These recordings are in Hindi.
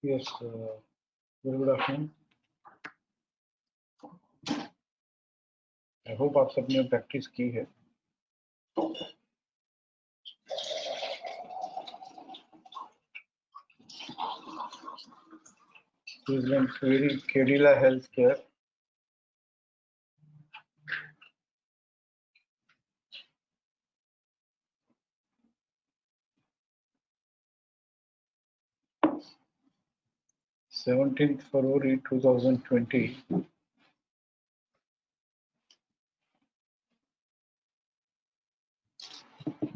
Yes, very good afternoon. I hope आप सबने प्रैक्टिस की है. Queensland Kerala Healthcare. Seventeenth February 2020.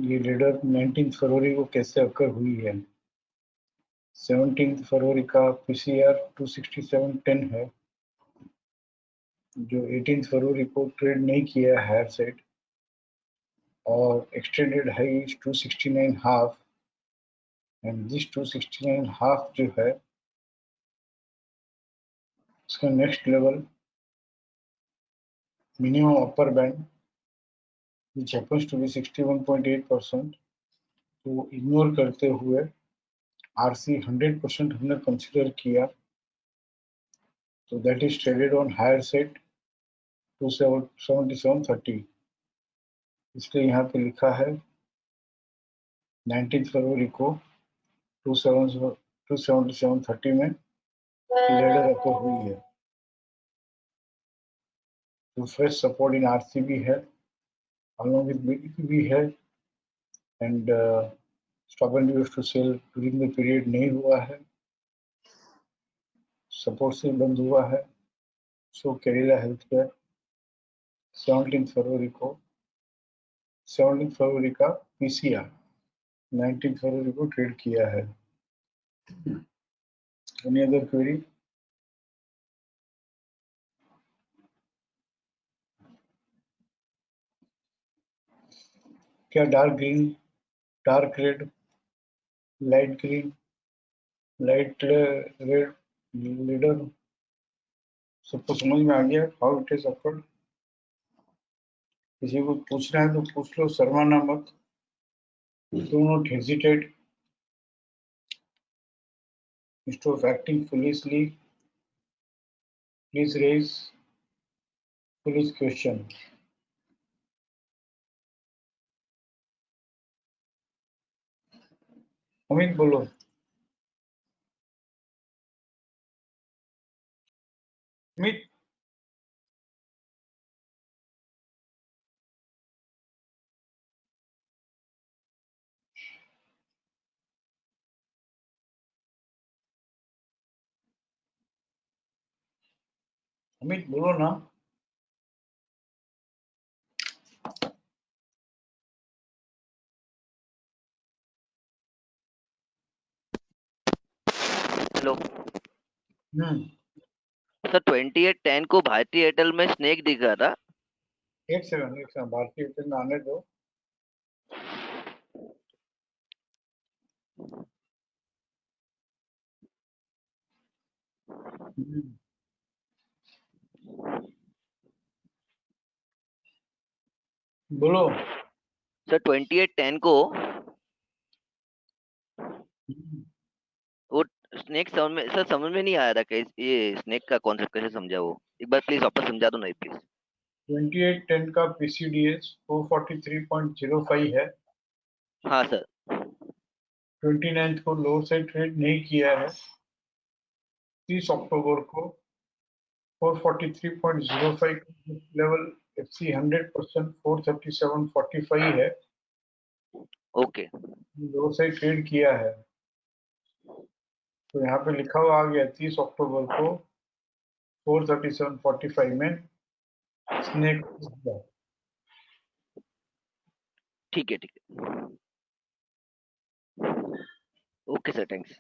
ये लीडर 19 फरवरी को कैसे अकर हुई है. 17 फरवरी का PCR 267.10 है, जो 18 फरवरी को ट्रेड नहीं किया हायर साइड, और एक्सटेंडेड हाई 269.5 एंड दिस 269.5 जो है इसका next level minimum upper band which happens to be 61.8%, तो इग्नोर करते हुए RC 100% हमने कंसिडर किया, तो that is traded on higher side 277.30. इसलिए यहाँ पे लिखा है 19 फरवरी को 277.30 में लेडर अपर हुई है. तो फ्रेश सपोर्ट इन RC भी है, along with BDP भी है, and stop and use to sell during the period नहीं हुआ है, सपोर्ट से बंद हुआ है. सो केरला हेल्थ केयर 17 फरवरी का PCR 19 फरवरी को ट्रेड किया है. Any other query? क्या dark green, dark red, light green, light red leader सबको समझ में आ गया हाउ इट इज अफर्ड? किसी को पूछना है तो पूछ लो, शर्माना मत, do not hesitate. Instead of acting foolishly, please raise foolish question. Amit बोलो. अमित अमित बोलो ना. Hello sir. 2810 को भारतीय एयरटेल में स्नेक दिख रहा था. एक सेकंड भारतीय एयरटेल में आने दो. बोलो सर 2810 को वो स्नेक समझ में नहीं आया था कि ये स्नेक का कॉन्सेप्ट कैसे समझा. वो एक बार प्लीज वापस समझा दो ना प्लीज. 2810 का PCDS 443.05 है. हाँ सर. 29 को लोअर साइड ट्रेड नहीं किया है. 30 अक्टूबर को 443.05 लेवल FC 100% 437.45 है. ओके. लोअर साइड ट्रेड किया है, तो यहाँ पे लिखा हुआ आ गया 30 अक्टूबर को 437.45 में स्नेक. ठीक है ओके सर, थैंक्स.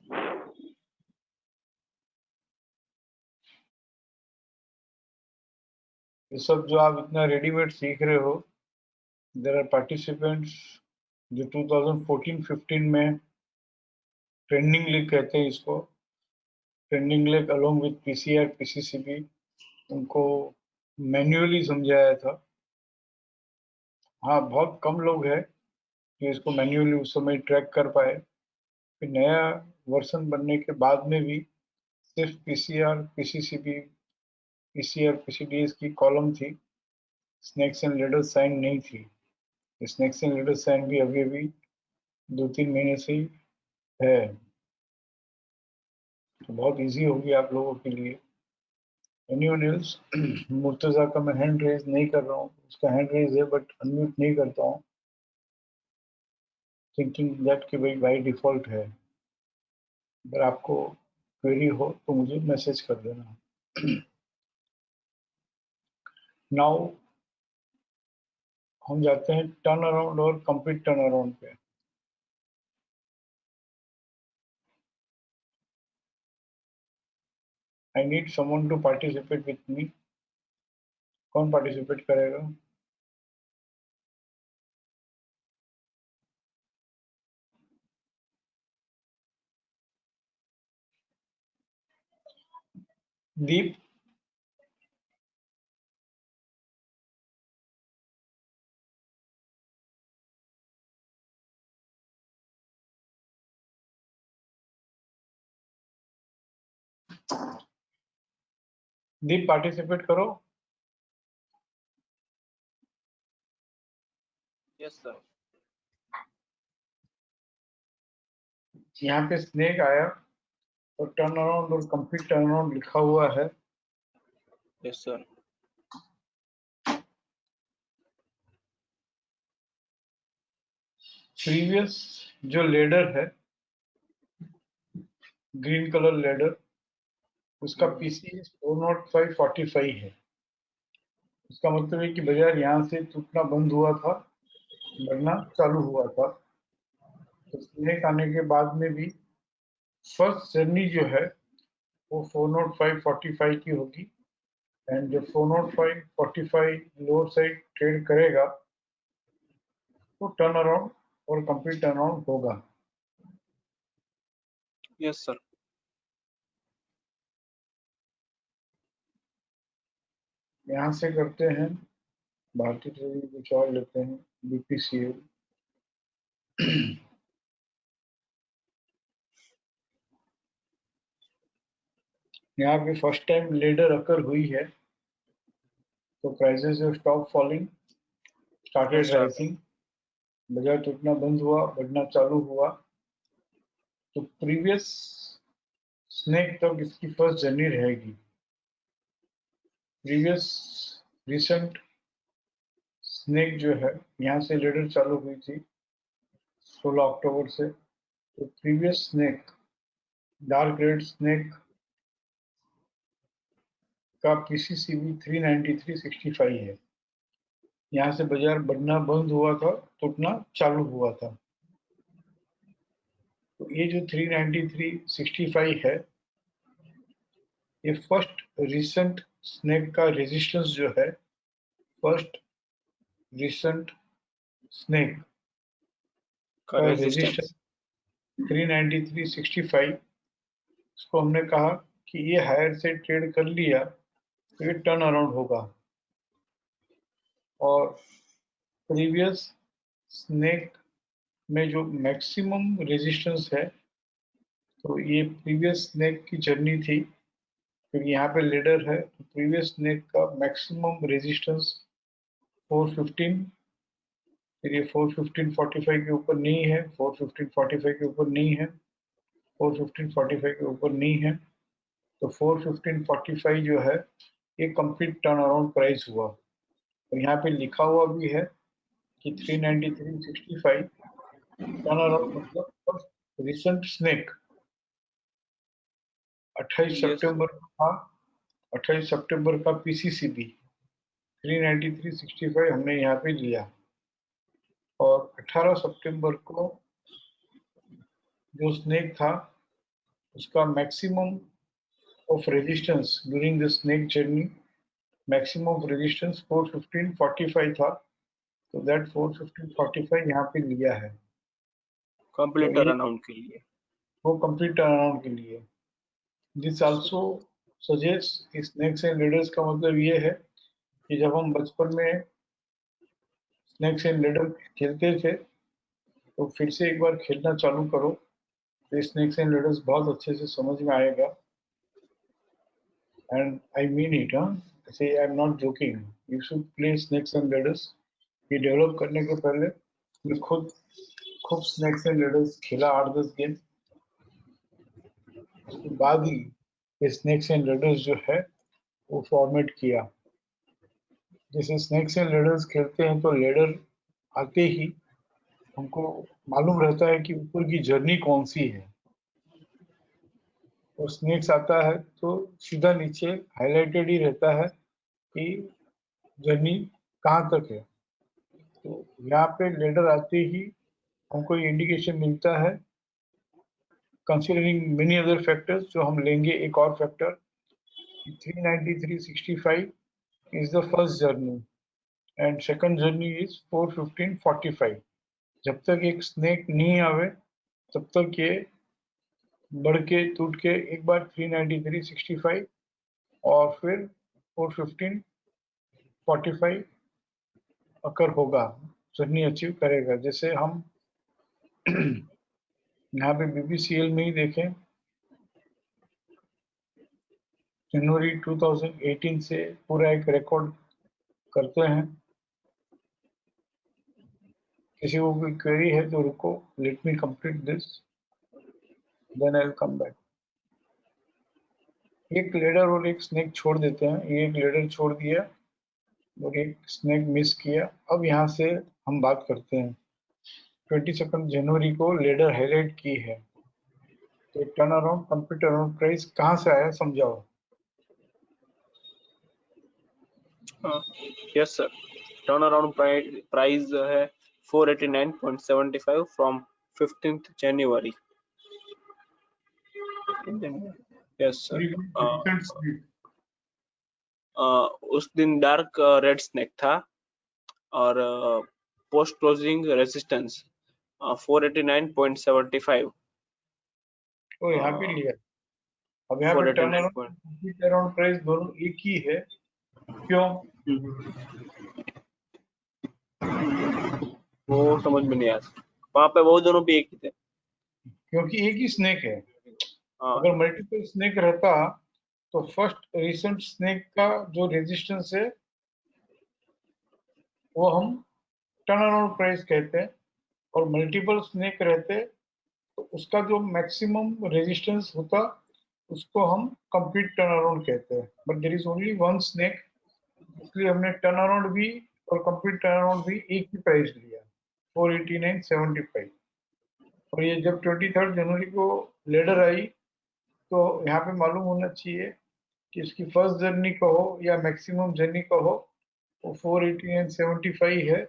ये सब जो आप इतना रेडीमेड सीख रहे हो, देयर आर पार्टिसिपेंट्स जो 2014-15 में ट्रेंडिंग लीग कहते हैं इसको, trending league along with PCR PCCB, उनको मैन्युअली समझाया था. हाँ, बहुत कम लोग हैं जो इसको मैन्युअली उस समय ट्रैक कर पाए. फिर नया वर्जन बनने के बाद में भी सिर्फ पीसीआर, पीसीसीबी, पीसीआर, पीसीडीएस की कॉलम थी, स्नेक्स एंड लेडर साइन नहीं थी। स्नेक्स एंड लेडर साइन भी अभी अभी 2-3 महीने से ही है, तो बहुत इजी होगी आप लोगों के लिए। Anyone else? मुर्तजा का मैं हैंड रेज नहीं कर रहा हूँ, उसका हैंड रेज है बट अनम्यूट नहीं करता हूँ, थिंकिंग दैट कि भाई बाई डिफॉल्ट है। अगर आपको क्वेरी हो तो मुझे मैसेज कर देना। नाउ हम जाते हैं टर्न अराउंड और कंप्लीट टर्न अराउंड पे। I need someone to participate with me. कौन पार्टिसिपेट करेगा? दीप? दीप पार्टिसिपेट करो। Yes sir. यहाँ पे स्नेक आया और टर्न अराउंड और कंप्लीट टर्न अराउंड लिखा हुआ है। Yes sir. प्रीवियस जो लेडर है, ग्रीन कलर लेडर, उसका पीसी 40545 है। इसका मतलब है कि बाजार यहाँ से टूटना बंद हुआ था, बढ़ना चालू हुआ था। तो स्नेक आने के बाद में भी फर्स्ट जर्नी जो है वो 40545 की होगी, एंड जब 40545 लोअर साइड ट्रेड करेगा तो टर्न अराउंड और कंप्लीट टर्न अराउंड होगा। Yes sir. यहाँ से करते हैं भारतीय ट्रेडिंग, कुछ और लेते हैं, बीपीसीएल। यहाँ पे फर्स्ट टाइम लेडर अकर हुई है तो prices stop falling, started Yes, sir. Rising, बाजार टूटना बंद हुआ, बढ़ना चालू हुआ। तो प्रीवियस स्नेक तक इसकी फर्स्ट जर्नी रहेगी। प्रीवियस रिसेंट स्नेक जो है, यहाँ से लेडर चालू हुई थी 16 अक्टूबर से। तो previous snake, dark red snake का पीसीसीबी 393.65 है। यहाँ से बाजार बढ़ना बंद हुआ था, टूटना चालू हुआ था। तो ये जो 393.65 है, ये फर्स्ट रिसेंट स्नेक का रेजिस्टेंस जो है, फर्स्ट रिसेंट स्नेक का रेजिस्टेंस 393.65, इसको हमने कहा कि ये हायर से ट्रेड कर लिया तो ये टर्न अराउंड होगा। और प्रीवियस स्नेक में जो मैक्सिमम रेजिस्टेंस है, तो ये प्रीवियस स्नेक की जर्नी थी, क्योंकि यहाँ पे लीडर है। तो प्रीवियस स्नेक का मैक्सिमम रेजिस्टेंस 415, फिर ये 415.45 के ऊपर नहीं है, 415.45 के ऊपर नहीं है, 415.45 के ऊपर नहीं है। तो 415.45 जो है ये कंप्लीट टर्न अराउंड प्राइस हुआ। तो यहाँ पे लिखा हुआ भी है कि 393.65 टर्न अराउंड, मतलब रिसेंट स्नेक 28 Yes, सितंबर का 28 सितंबर का पीसीसीबी 393.65 हमने यहाँ पे लिया। और 18 सितंबर को जो स्नेक था उसका maximum of resistance during the snake journey, maximum of resistance 415.45 था। तो दैट 415.45 यहाँ पे लिया है। कंप्लीट तो ये टर्नअराउंड के लिए। वो कंप्लीट टर्नअराउंड के लिए। This also suggest snakes and ladders का मतलब ये है कि जब हम बचपन में स्नेक्स एंड लेडर खेलते थे तो फिर से एक बार खेलना चालू करो तो स्नेक्स एंड लेडर्स बहुत अच्छे से समझ में आएगा। and I mean it, huh? Say I'm not joking. You should play snakes and ladders. ये डेवलप करने के पहले मैं खुद खूब स्नैक्स एंड लेडर्स खेला 8-10 गेम, उसके बाद ही ये स्नैक्स एंड लेडर्स जो है वो फॉर्मेट किया। जैसे स्नैक्स एंड लेडर्स खेलते हैं तो लेडर आते ही हमको मालूम रहता है कि ऊपर की जर्नी कौन सी है, और स्नैक्स आता है तो सीधा नीचे हाईलाइटेड ही रहता है कि जर्नी कहाँ तक है। तो यहाँ पे लेडर आते ही हमको ये इंडिकेशन मिलता है, कंसिडरिंग मेनी अदर फैक्टर्स, जो हम लेंगे एक और factor 393.65 is the first journey and second journey is 415.45। जब तक एक स्नेक नहीं आवे तब तक ये बढ़ के टूट के एक बार 393.65 और फिर 415.45 अकर होगा, जर्नी अचीव करेगा। जैसे हम यहाँ पे BBCL में ही देखें, जनवरी 2018 से पूरा एक रिकॉर्ड करते हैं। किसी को कोई क्वेरी है तो रुको, let me complete this, then I will come back. एक लेडर और एक स्नेक छोड़ देते हैं, ये एक लेडर छोड़ दिया और एक स्नेक मिस किया। अब यहाँ से हम बात करते हैं, 22 जनवरी को लेडर हाईलाइट की है, तो turn around complete around price कहाँ से आया समझाओ। Yes sir, turn around price है 489.75 from 15th January. Yes sir, उस दिन डार्क रेड स्नेक था और पोस्ट क्लोजिंग रेजिस्टेंस 489.75। तो यहाँ पे लिया, अब यहाँ पे टर्न अराउंड प्राइस दोनों एक ही है, क्यों? वो समझ में नहीं आया, वहाँ पे वो दोनों भी एक ही थे। क्योंकि एक ही स्नेक है। अगर मल्टीपल स्नेक रहता तो फर्स्ट रिसेंट स्नेक का जो रेजिस्टेंस है वो हम टर्न अराउंड प्राइस कहते हैं, और मल्टीपल स्नेक रहते तो उसका जो मैक्सिमम रेजिस्टेंस होता उसको हम कंप्लीट टर्न अराउंड कहते हैं। But there is only one snake, इसलिए हमने टर्न अराउंड भी और कंप्लीट टर्न अराउंड भी एक ही प्राइस लिया, 489.75। और ये जब 23 जनवरी को लेडर आई तो यहाँ पे मालूम होना चाहिए कि इसकी फर्स्ट जर्नी कहो या मैक्सिमम जर्नी कहो वो 489.75 है,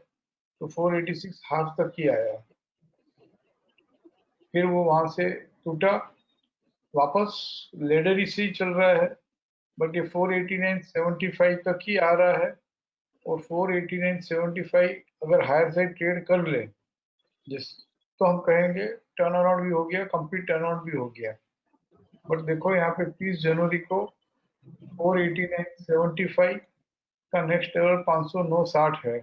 तो 486 हाफ तक ही आया। फिर वो वहां से टूटा, वापस लेडर इसे ही चल रहा है, बट ये 489.75 तक ही आ रहा है। और 489.75 अगर हायर साइड ट्रेड कर ले जिस, तो हम कहेंगे टर्न अराउंड भी हो गया, कंप्लीट टर्न अराउंड भी हो गया। बट देखो यहाँ पे 30 जनवरी को 489.75 का नेक्स्ट लेवल 509.60 है,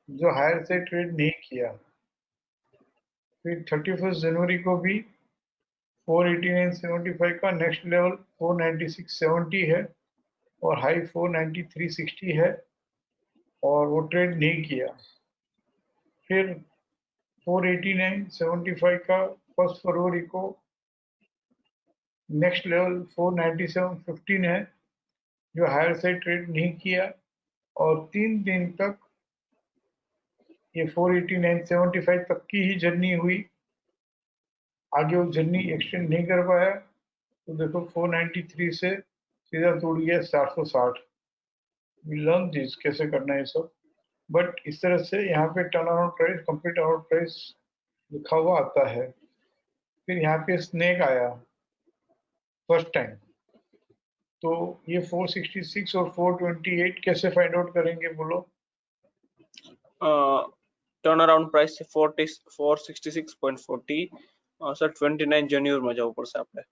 जो हायर से ट्रेड नहीं किया। फिर 31 जनवरी को भी 489.75 का नेक्स्ट लेवल 496.70 है और हाई 493.60 है, और वो ट्रेड नहीं किया। फिर 489.75 का 1 फरवरी को नेक्स्ट लेवल 497.15 है, जो हायर से ट्रेड नहीं किया, और 3 दिन तक ये 489.75 तक की ही जर्नी हुई, आगे वो जर्नी एक्सटेंड नहीं कर पाया। तो देखो 493 से सीधा टूट गया 460। वी लर्न दिस कैसे करना है सब, बट इस तरह से यहाँ पे turn around price, complete around price लिखा हुआ आता है। फिर यहाँ पे स्नेक आया फर्स्ट टाइम, तो ये 466 और 428 कैसे फाइंड आउट करेंगे बोलो? Turn around price 466.40 sir 29 January में जाओ પડશે આપણે।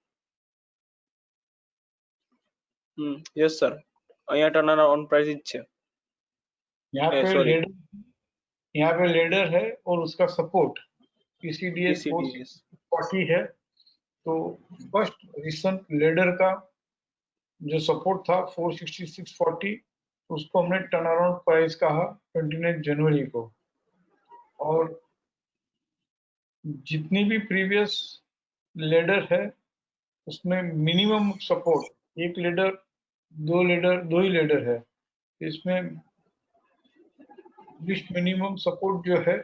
यस सर, અહીંયા ટર્ન અરાઉન્ડ प्राइस જ છે। यहाँ पे लेडर है और उसका सपोर्ट PCDS 440 है। तो फर्स्ट रिसेंट लेडर का जो सपोर्ट था 466.40, उसको हमने टर्न अराउंड प्राइस कहा 29 जनवरी को। और जितनी भी प्रीवियस लेडर है उसमें मिनिमम सपोर्ट एक लेडर, दो ही लेडर है, इसमें लिस्ट मिनिमम सपोर्ट जो है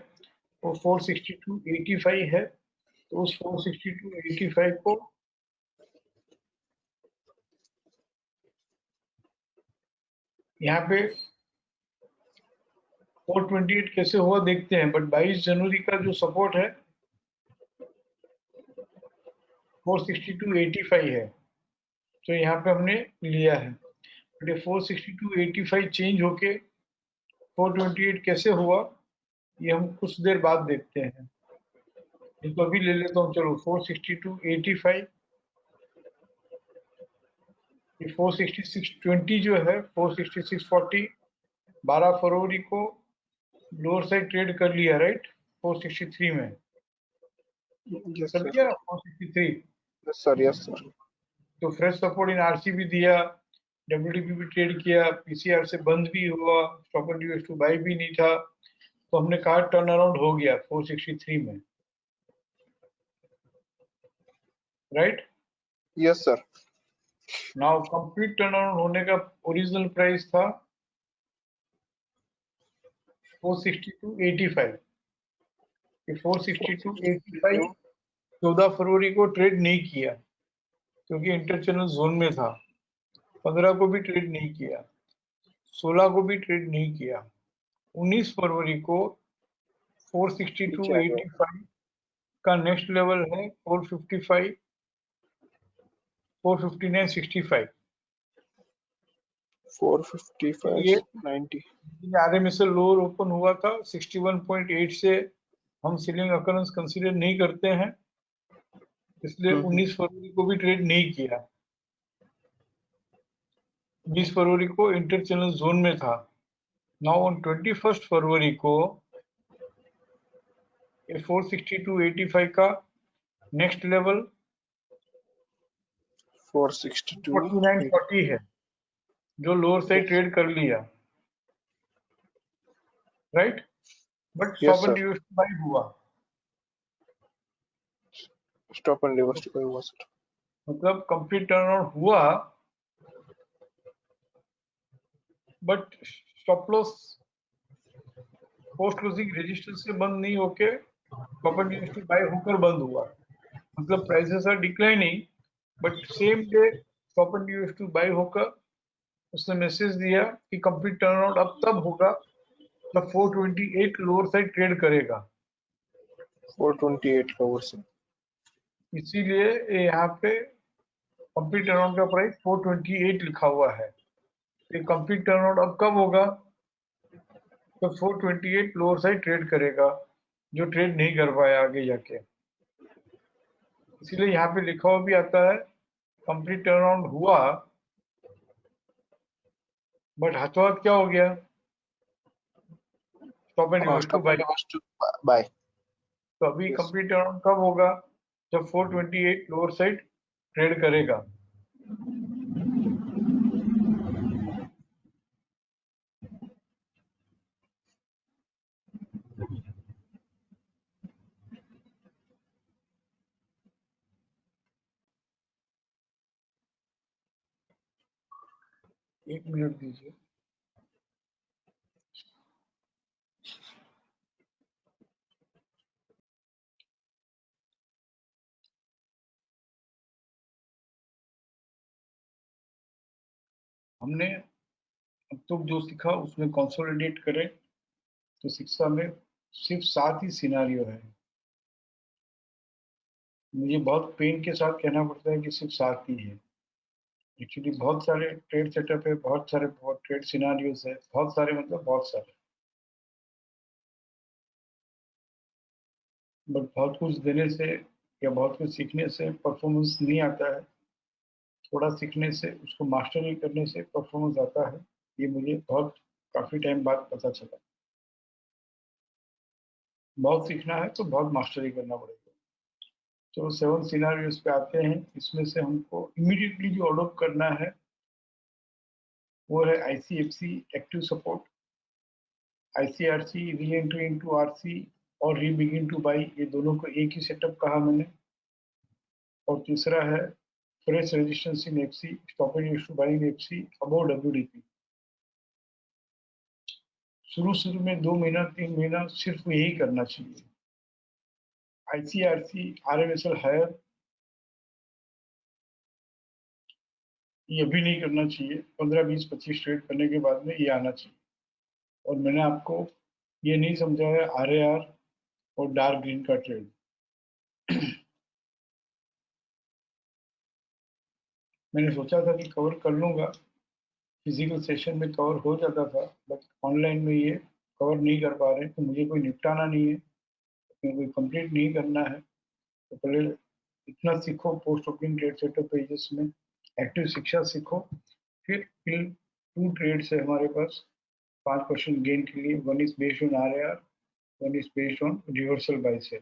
वो 462.85 है। तो उस 462.85 को यहाँ पे 428 कैसे हुआ देखते हैं, बट 22 जनवरी का जो सपोर्ट है 462.85 है, तो यहाँ पे हमने लिया है। बट ये 462.85 चेंज होके 428 कैसे हुआ ये हम कुछ देर बाद देखते हैं। तो अभी ले लेता हूँ, चलो 462.85, 466.20 जो है 466.40 12 फरवरी को लोअर साइड ट्रेड कर लिया, राइट 463 में यस कर सर, लिया 463। Yes sir, yes sir. तो फ्रेश सपोर्ट इन आरसी भी दिया, डब्ल्यूडीपी भी ट्रेड किया, पीसीआर से बंद भी हुआ, stop and US two by भी नहीं था, तो हमने कहा टर्न अराउंड हो गया 463 में, right. Yes sir. Now complete turn around होने का ओरिजिनल प्राइस था 462.85। 462.85 14 फरवरी को ट्रेड नहीं किया क्योंकि इंटरचैनल जोन में था। 15 को भी ट्रेड नहीं किया, 16 को भी ट्रेड नहीं किया। 19 फरवरी को 462.85 का नेक्स्ट लेवल है 459.65। 455.90। आरएमएसएल लोअर ओपन हुआ था 61.8 से हम सीलिंग अकरेंस कंसीडर नहीं करते हैं, इसलिए 19 फरवरी को भी ट्रेड नहीं किया। 20 फरवरी को इंटर चैनल जोन में था। नाउ ऑन 21 फरवरी को 462.85 का नेक्स्ट लेवल 49.40 है, जो लोअर साइड ट्रेड कर लिया, right. But stop and reverse buy हुआ, स्टॉप एंड रिवर्स बाय हुआ सर। मतलब कंप्लीट टर्न अराउंड हुआ, but stop loss post closing resistance से बंद नहीं होके स्टॉप एंड रिवर्स बाय होकर बंद हुआ। मतलब prices are declining, but same day stop and reverse buy होकर उसने मैसेज दिया कि कंप्लीट टर्न अराउंड अब तब होगा जब 428 लोअर साइड ट्रेड करेगा। 428 का वर्स। इसीलिए यहाँ पे कंप्लीट टर्नआउट का प्राइस 428 लिखा हुआ है। तो कंप्लीट टर्नआउट अब कब होगा, तो 428 लोअर साइड ट्रेड करेगा, जो ट्रेड नहीं कर पाया आगे जाके। इसीलिए यहाँ पे लिखा हुआ भी आता है कंप्लीट टर्नआउट हुआ, बट हाथों हाथ क्या हो गया, stop and reverse to buy. तो अभी कंप्लीट टर्नआउट कब होगा, जब 428 लोअर साइड ट्रेड करेगा। एक मिनट दीजिए। हमने अब तक जो सीखा उसमें कंसोलिडेट करें तो शिक्षा में सिर्फ 7 ही सिनारियो है। मुझे बहुत पेन के साथ कहना पड़ता है कि सिर्फ 7 ही है। एक्चुअली बहुत सारे ट्रेड सेटअप है, बहुत ट्रेड सिनारियोस है, बहुत सारे मतलब बहुत सारे, बट बहुत कुछ देने से या बहुत कुछ सीखने से परफॉर्मेंस नहीं आता है, थोड़ा सीखने से उसको मास्टरी करने से परफॉर्मेंस आता है। ये मुझे बहुत काफी टाइम बाद पता चला। बहुत सीखना है तो बहुत मास्टरी करना पड़ेगा। तो 7 सिनारियोस पे आते हैं। इसमें से हमको इमीडिएटली जो अडोप्ट करना है वो है ICFC एक्टिव सपोर्ट, ICRC री एंट्री इनटू RC और री बिगिन टू बाई, ये दोनों को एक ही सेटअप कहा मैंने। और तीसरा है fresh resistance in FC, stopping use to buying FC above WDP। शुरू में 2 महीना 3 महीना सिर्फ यही करना चाहिए। ICRC RMSL हायर ये भी नहीं करना चाहिए, 15 20 25 ट्रेड करने के बाद में ये आना चाहिए। और मैंने आपको ये नहीं समझाया RAR और डार्क ग्रीन का ट्रेड। मैंने सोचा था कि कवर कर लूंगा, फिजिकल सेशन में कवर हो जाता था, बट ऑनलाइन में ये कवर नहीं कर पा रहे, तो मुझे कोई निपटाना नहीं है, कोई कंप्लीट नहीं करना है। तो पहले इतना सीखो post opening trade setup pages में, एक्टिव शिक्षा सीखो, फिर 2 ट्रेड्स है हमारे पास 5% गेन के लिए। 1 is based on RAR, 1 is based on reversal buy sell.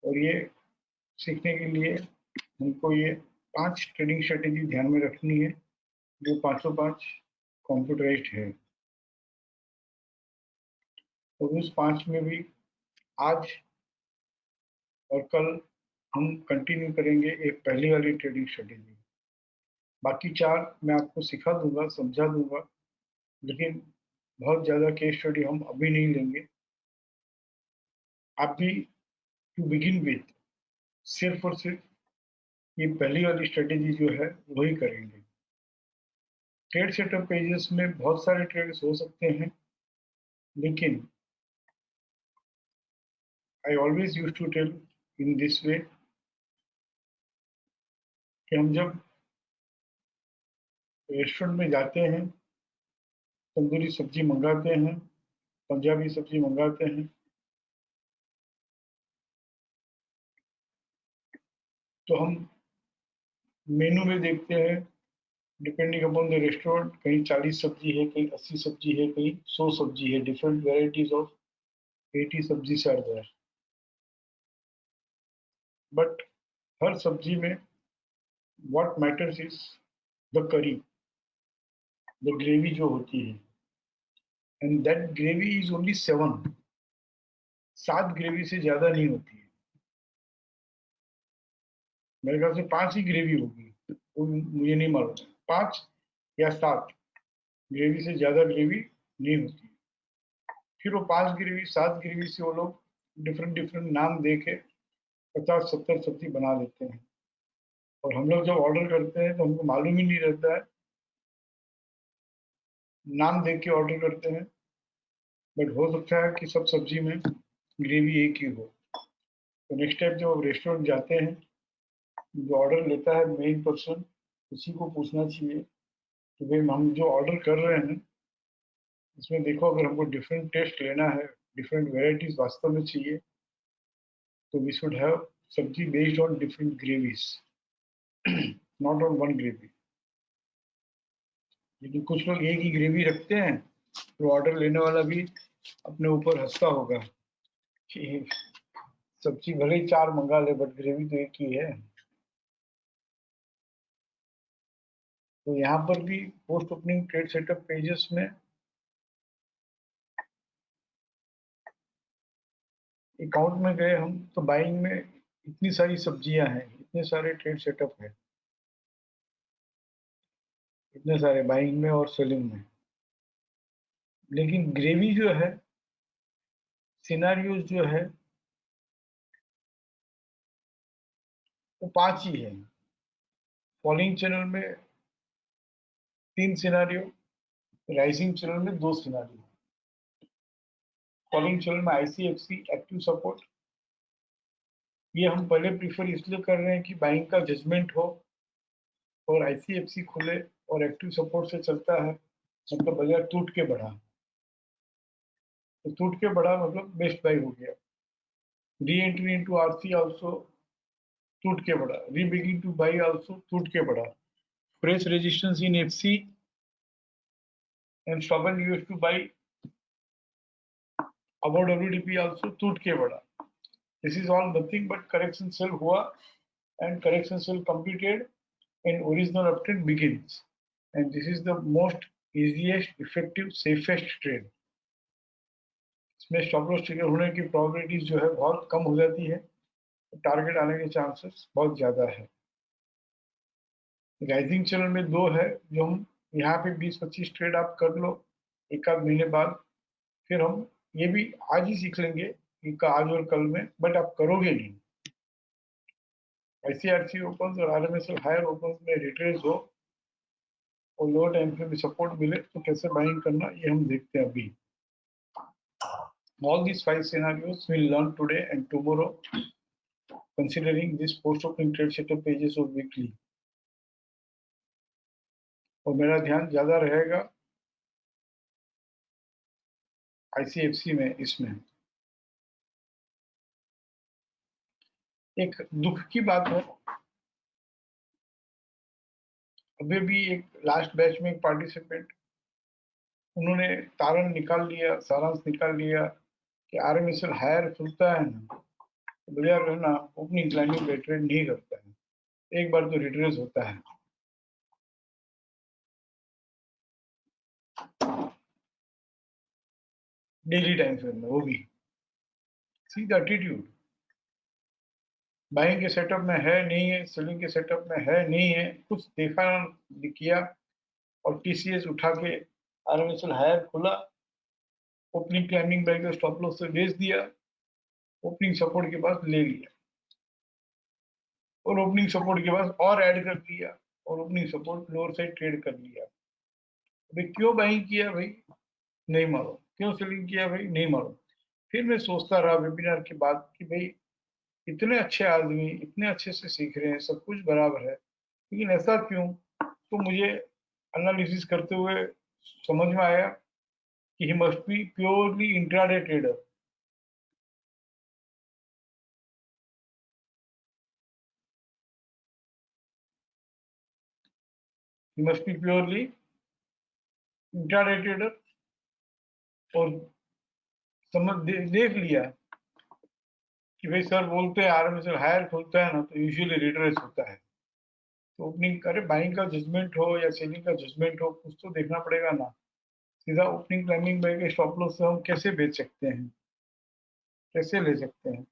और ये सीखने के लिए हमको ये 5 ट्रेडिंग स्ट्रेटेजी ध्यान में रखनी है, जो 505 कंप्यूटराइज्ड है। तो उस 5 में भी आज और कल हम कंटिन्यू करेंगे एक पहली वाली ट्रेडिंग स्ट्रेटेजी। बाकी 4 मैं आपको सिखा दूंगा, समझा दूंगा, लेकिन बहुत ज़्यादा केस स्टडी हम अभी नहीं लेंगे। आप भी टू बिगिन विथ सिर्फ और सिर्फ ये पहली वाली स्ट्रेटेजी जो है वही करेंगे। ट्रेड सेटअप पेजेस में बहुत सारे ट्रेड्स हो सकते हैं, लेकिन I always use to tell in this way कि हम जब रेस्टोरेंट में जाते हैं, तंदूरी सब्जी मंगाते हैं, पंजाबी सब्जी मंगाते हैं, तो हम मेनू में देखते हैं डिपेंडिंग अपॉन द रेस्टोरेंट, कहीं 40 सब्जी है, कहीं 80 सब्जी है, कहीं 100 सब्जी है, डिफरेंट वेराइटीज ऑफ 80 सब्जी आर देयर। बट हर सब्जी में व्हाट मैटर्स इज द करी, द ग्रेवी जो होती है, and that gravy is only 7 gravy से ज्यादा नहीं होती है। मेरे ख्याल से 5 ही ग्रेवी होगी, वो मुझे नहीं मालूम, 5 या 7 ग्रेवी से ज्यादा ग्रेवी नहीं होती। फिर वो 5 ग्रेवी 7 ग्रेवी से वो लोग डिफरेंट डिफरेंट नाम दे के 50-70 सब्जी बना देते हैं। और हम लोग जब ऑर्डर करते हैं तो हमको मालूम ही नहीं रहता है, नाम देख के ऑर्डर करते हैं, बट हो सकता है कि सब सब्जी में ग्रेवी एक ही हो। तो नेक्स्ट टाइम जब आप रेस्टोरेंट जाते हैं, जो ऑर्डर लेता है मेन पर्सन, उसी को पूछना चाहिए कि भाई हम जो ऑर्डर कर रहे हैं इसमें देखो, अगर हमको डिफरेंट टेस्ट लेना है, डिफरेंट वेराइटीज वास्तव में चाहिए, तो वी शुड हैव सब्जी based on different gravies, not on one gravy. लेकिन कुछ लोग एक ही ग्रेवी रखते हैं, तो ऑर्डर लेने वाला भी अपने ऊपर हंसता होगा कि सब्जी भले ही 4 मंगा ले, बट ग्रेवी तो एक ही है। तो यहाँ पर भी post opening trade setup pages में अकाउंट में गए हम, तो बाइंग में इतनी सारी सब्जियां हैं, इतने सारे ट्रेड सेटअप है, इतने सारे बाइंग में और सेलिंग में, लेकिन ग्रेवी जो है, सिनारियोज जो है, वो 5 ही है। फॉलिंग चैनल में 3 सिनारियो, राइजिंग चैनल में 2 सिनारियो। फॉलिंग चैनल में ICFC एक्टिव सपोर्ट, ये हम पहले प्रीफर इसलिए कर रहे हैं कि बाइंग का जजमेंट हो और ICFC खुले और एक्टिव सपोर्ट से चलता है, मतलब बाजार टूट के बढ़ा, तो टूट के बढ़ा मतलब बेस्ट बाई हो गया। री एंट्री इनटू RC आल्सो टूट के बढ़ा, री बिगिन टू बाई आल्सो टूट के बढ़ा, fresh resistance in FC and stop and use to buy about WDP also टूट के बढ़ा। This is all nothing but correction sell हुआ, and correction sell completed and original uptrend begins. and this is the most easiest, effective, safest trade. इसमें स्टॉप लॉस ट्रिगर होने की प्रोबेबिलिटीज जो है बहुत कम हो जाती है, टारगेट आने के चांसेस बहुत ज्यादा है। राइजिंग चैनल में 2 है जो हम यहाँ पे 20-25 ट्रेड आप कर लो एक आध महीने बाद, फिर हम ये भी आज ही सीख लेंगे कि आज और कल में, बट आप करोगे नहीं। ICRC ओपन और RMSL हायर ओपन में रिट्रेस हो और लोअर टाइम फ्रेम में सपोर्ट मिले तो कैसे बाइंग करना ये हम देखते हैं अभी। All these 5 scenarios we'll learn today and tomorrow, considering this post-opening trade setup pages of weekly. और मेरा ध्यान ज्यादा रहेगा ICFC में। इसमें एक दुख की बात है, अभी भी एक लास्ट बैच में एक पार्टिसिपेंट, उन्होंने तारण निकाल लिया, सारांश निकाल लिया कि RMSL हायर खुलता है ना तो बढ़िया रहना, ओपनिंग क्लाइंबिंग पे ट्रेड नहीं करता है, एक बार तो रिट्रेस होता है। डेली टाइम फ्रेम में वो भी। सी द एटीट्यूड, बाइंग के सेटअप में है नहीं है, सेलिंग के सेटअप में है नहीं है, कुछ देखा किया और TCS उठा के RMSL हायर खुला, ओपनिंग क्लाइंबिंग बैक का स्टॉप लॉस से बेच दिया, ओपनिंग सपोर्ट के पास ले लिया और ओपनिंग सपोर्ट के पास और ऐड कर दिया और opening support lower side trade कर लिया। अभी क्यों बाइंग किया भाई नहीं मालूम, क्यों सेलिंग किया भाई नहीं मालूम। फिर मैं सोचता रहा वेबिनार के बाद कि भाई इतने अच्छे आदमी इतने अच्छे से सीख रहे हैं, सब कुछ बराबर है, लेकिन ऐसा क्यों। तो मुझे एनालिसिस करते हुए समझ में आया कि he must be purely intraday trader. He must be purely intraday trader. और देख लिया कि भाई सर बोलते हैं RMSL हायर खुलता है ना तो यूजुअली रिट्रेस होता है, तो ओपनिंग करे बाइंग का जजमेंट हो या सेलिंग का जजमेंट हो, कुछ तो देखना पड़ेगा ना। सीधा ओपनिंग क्लाइंबिंग बैक के स्टॉप लॉस से हम कैसे बेच सकते हैं, कैसे ले सकते हैं।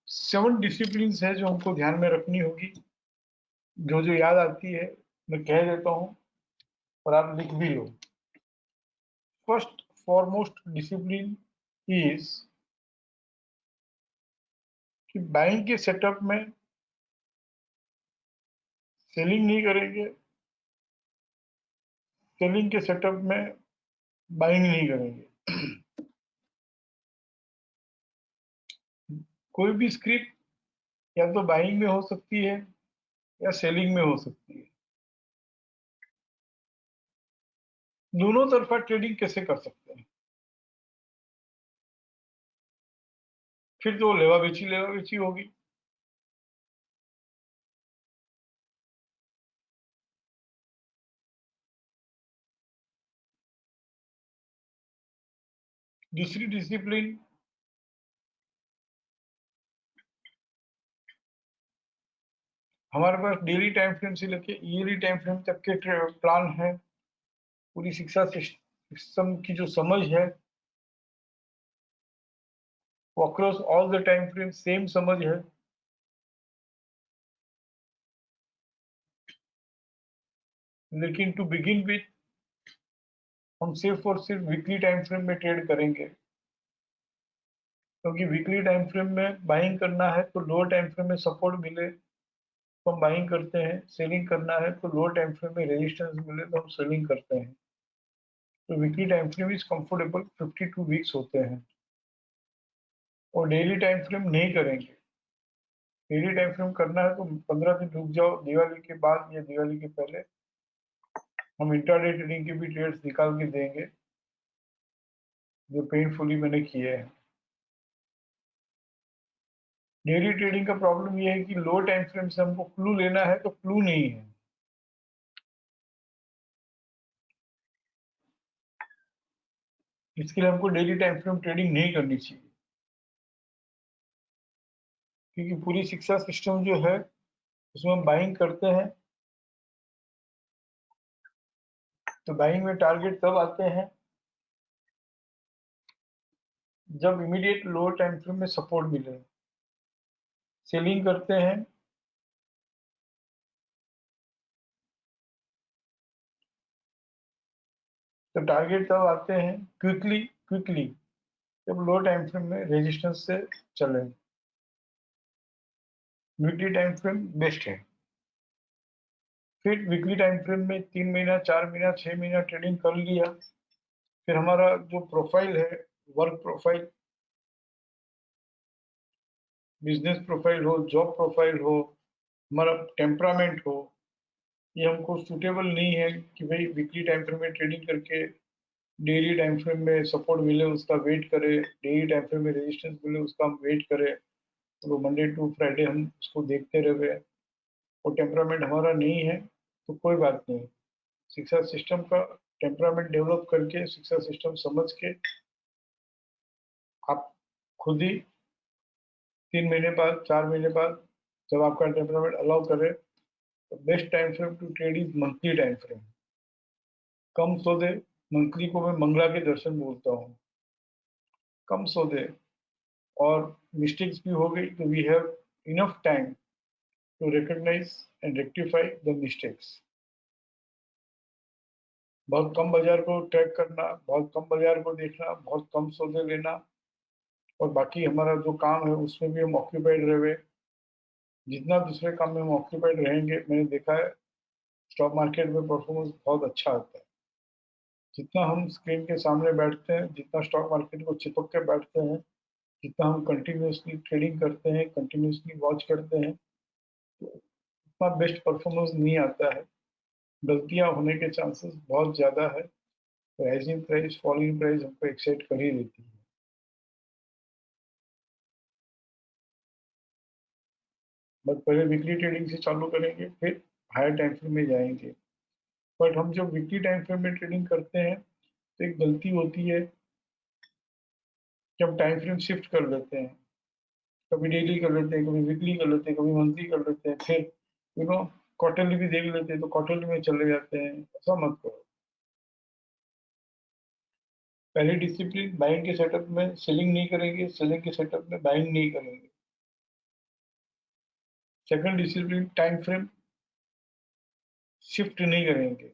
7 डिसिप्लिन है जो हमको ध्यान में रखनी होगी, जो जो याद आती है मैं कह देता हूँ और आप लिख भी लो। फर्स्ट फॉरमोस्ट डिसिप्लिन इज कि बाइंग के सेटअप में सेलिंग नहीं करेंगे, सेलिंग के सेटअप में बाइंग नहीं करेंगे। कोई भी स्क्रिप्ट या तो बाइंग में हो सकती है या सेलिंग में हो सकती है, दोनों तरफा ट्रेडिंग कैसे कर सकते हैं। फिर तो लेवा बेची होगी। दूसरी डिसिप्लिन हमारे पास डेली टाइम फ्रेम से लेके ईयरली टाइम फ्रेम तक के प्लान है। पूरी शिक्षा सिस्टम की जो समझ है वो across all the time frame same समझ है। लेकिन टू बिगिन विथ हम सिर्फ और सिर्फ वीकली टाइम फ्रेम में ट्रेड करेंगे, क्योंकि वीकली टाइम फ्रेम में बाइंग करना है तो लोअर टाइम फ्रेम में सपोर्ट मिले तो हम बाइंग करते हैं, सेलिंग करना है तो लोअर टाइम फ्रेम में रेजिस्टेंस मिले तो हम सेलिंग करते हैं। तो weekly time frame is comfortable 52 weeks होते हैं और डेली टाइम फ्रेम नहीं करेंगे। डेली टाइम फ्रेम करना है तो 15 दिन रुक जाओ, दिवाली के बाद या दिवाली के पहले हम इंट्राडे ट्रेडिंग के भी ट्रेड्स निकाल के देंगे जो पेनफुली मैंने किए हैं। डेली ट्रेडिंग का प्रॉब्लम ये है कि लो टाइम फ्रेम से हमको क्लू लेना है तो क्लू नहीं है। इसके लिए हमको डेली टाइम फ्रेम ट्रेडिंग नहीं करनी चाहिए, क्योंकि पूरी शिक्षा सिस्टम जो है उसमें हम बाइंग करते हैं तो बाइंग में टारगेट तब आते हैं जब इमीडिएट लोअर टाइम फ्रेम में सपोर्ट मिले। सेलिंग करते हैं तो टारगेट तब आते हैं क्विकली जब लो टाइम फ्रेम में रेजिस्टेंस से चले। वीकली टाइम फ्रेम बेस्ट है। फिर वीकली टाइम फ्रेम में 3 महीना, 4 महीना, 6 महीना ट्रेडिंग कर लिया, फिर हमारा जो प्रोफाइल है, वर्क प्रोफाइल, बिजनेस प्रोफाइल हो, जॉब प्रोफाइल हो, हमारा टेम्परामेंट हो, ये हमको सूटेबल नहीं है कि भाई वीकली टाइम फ्रेम में ट्रेडिंग करके डेली टाइम फ्रेम में सपोर्ट मिले उसका वेट करे, डेली टाइम फ्रेम में रेजिस्टेंस मिले उसका हम वेट करें, तो मंडे टू फ्राइडे हम उसको देखते रहे। वो टेम्परामेंट हमारा नहीं है तो कोई बात नहीं, शिक्षा सिस्टम का टेम्परामेंट डेवलप करके, शिक्षा सिस्टम समझ के आप खुद ही 3 महीने बाद, 4 महीने बाद जब आपका टेम्परामेंट अलाउ करे, तो best time frame to trade is monthly time frame. कम सौदे, मंथली को मैं मंगला के दर्शन बोलता हूँ, कम सौदे और मिस्टेक्स भी हो गई तो we have enough time to recognise and rectify the mistakes. बहुत कम बाजार को ट्रैक करना, बहुत कम बाजार को देखना, बहुत कम सौदे लेना, और बाकी हमारा जो काम है उसमें भी हम ऑक्यूपाइड रहे। जितना दूसरे काम में हम ऑक्यूपाइड रहेंगे, मैंने देखा है स्टॉक मार्केट में परफॉर्मेंस बहुत अच्छा आता है। जितना हम स्क्रीन के सामने बैठते हैं, जितना स्टॉक मार्केट को चिपक के बैठते हैं, जितना हम कंटिन्यूसली ट्रेडिंग करते हैं, कंटिन्यूसली वॉच करते हैं, तो उतना बेस्ट परफॉर्मेंस नहीं आता है। गलतियां होने के चांसेस बहुत ज़्यादा है। राइजिंग प्राइस, फॉलिंग प्राइस हमको एक्साइट कर ही देती है। बट पहले वीकली ट्रेडिंग से चालू करेंगे, फिर हायर टाइम फ्रेम में जाएंगे। बट हम जब वीकली टाइम फ्रेम में ट्रेडिंग करते हैं तो एक गलती होती है जब टाइम फ्रेम शिफ्ट कर लेते हैं, कभी डेली कर लेते हैं, कभी वीकली कर लेते हैं, कभी मंथली कर लेते हैं, फिर क्वार्टरली भी देख लेते हैं तो क्वार्टरली में चले जाते हैं। ऐसा मत करो। पहले डिसिप्लिन, बाइंग के सेटअप में सेलिंग नहीं करेंगे, सेलिंग के सेटअप में बाइंग नहीं करेंगे। Second discipline, time frame shift नहीं करेंगे।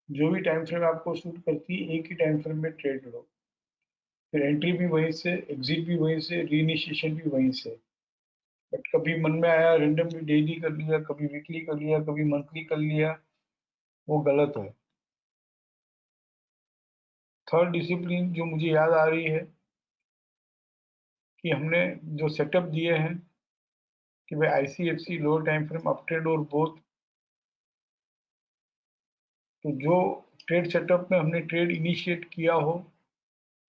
जो भी टाइम फ्रेम आपको सूट करती है, एक ही टाइम फ्रेम में ट्रेड लो। फिर एंट्री भी वहीं से, एग्जिट भी वहीं से, रीइनिशिएशन भी वहीं से। बट कभी मन में आया रेंडमली डेली कर लिया, कभी वीकली कर लिया, कभी मंथली कर लिया, वो गलत है। थर्ड डिसिप्लिन जो मुझे याद आ रही है कि हमने जो सेटअप दिए हैं कि भाई आईसीएफसी लो टाइम फ्रेम अप ट्रेड और बोथ, तो जो ट्रेड सेटअप में हमने ट्रेड इनिशिएट किया हो,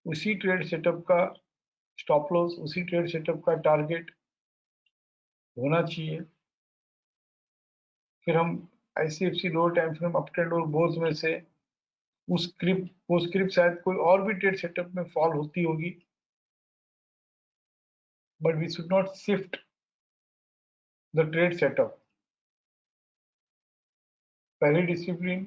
उसी ट्रेड सेटअप का स्टॉप लॉस, उसी ट्रेड सेटअप का टारगेट होना चाहिए। फिर हम आईसीएफसी लो टाइम फ्रेम अप ट्रेड और बोथ में से वो स्क्रिप्ट शायद कोई और भी ट्रेड सेटअप में फॉल होती होगी, but we should not shift the trade setup. पहली discipline,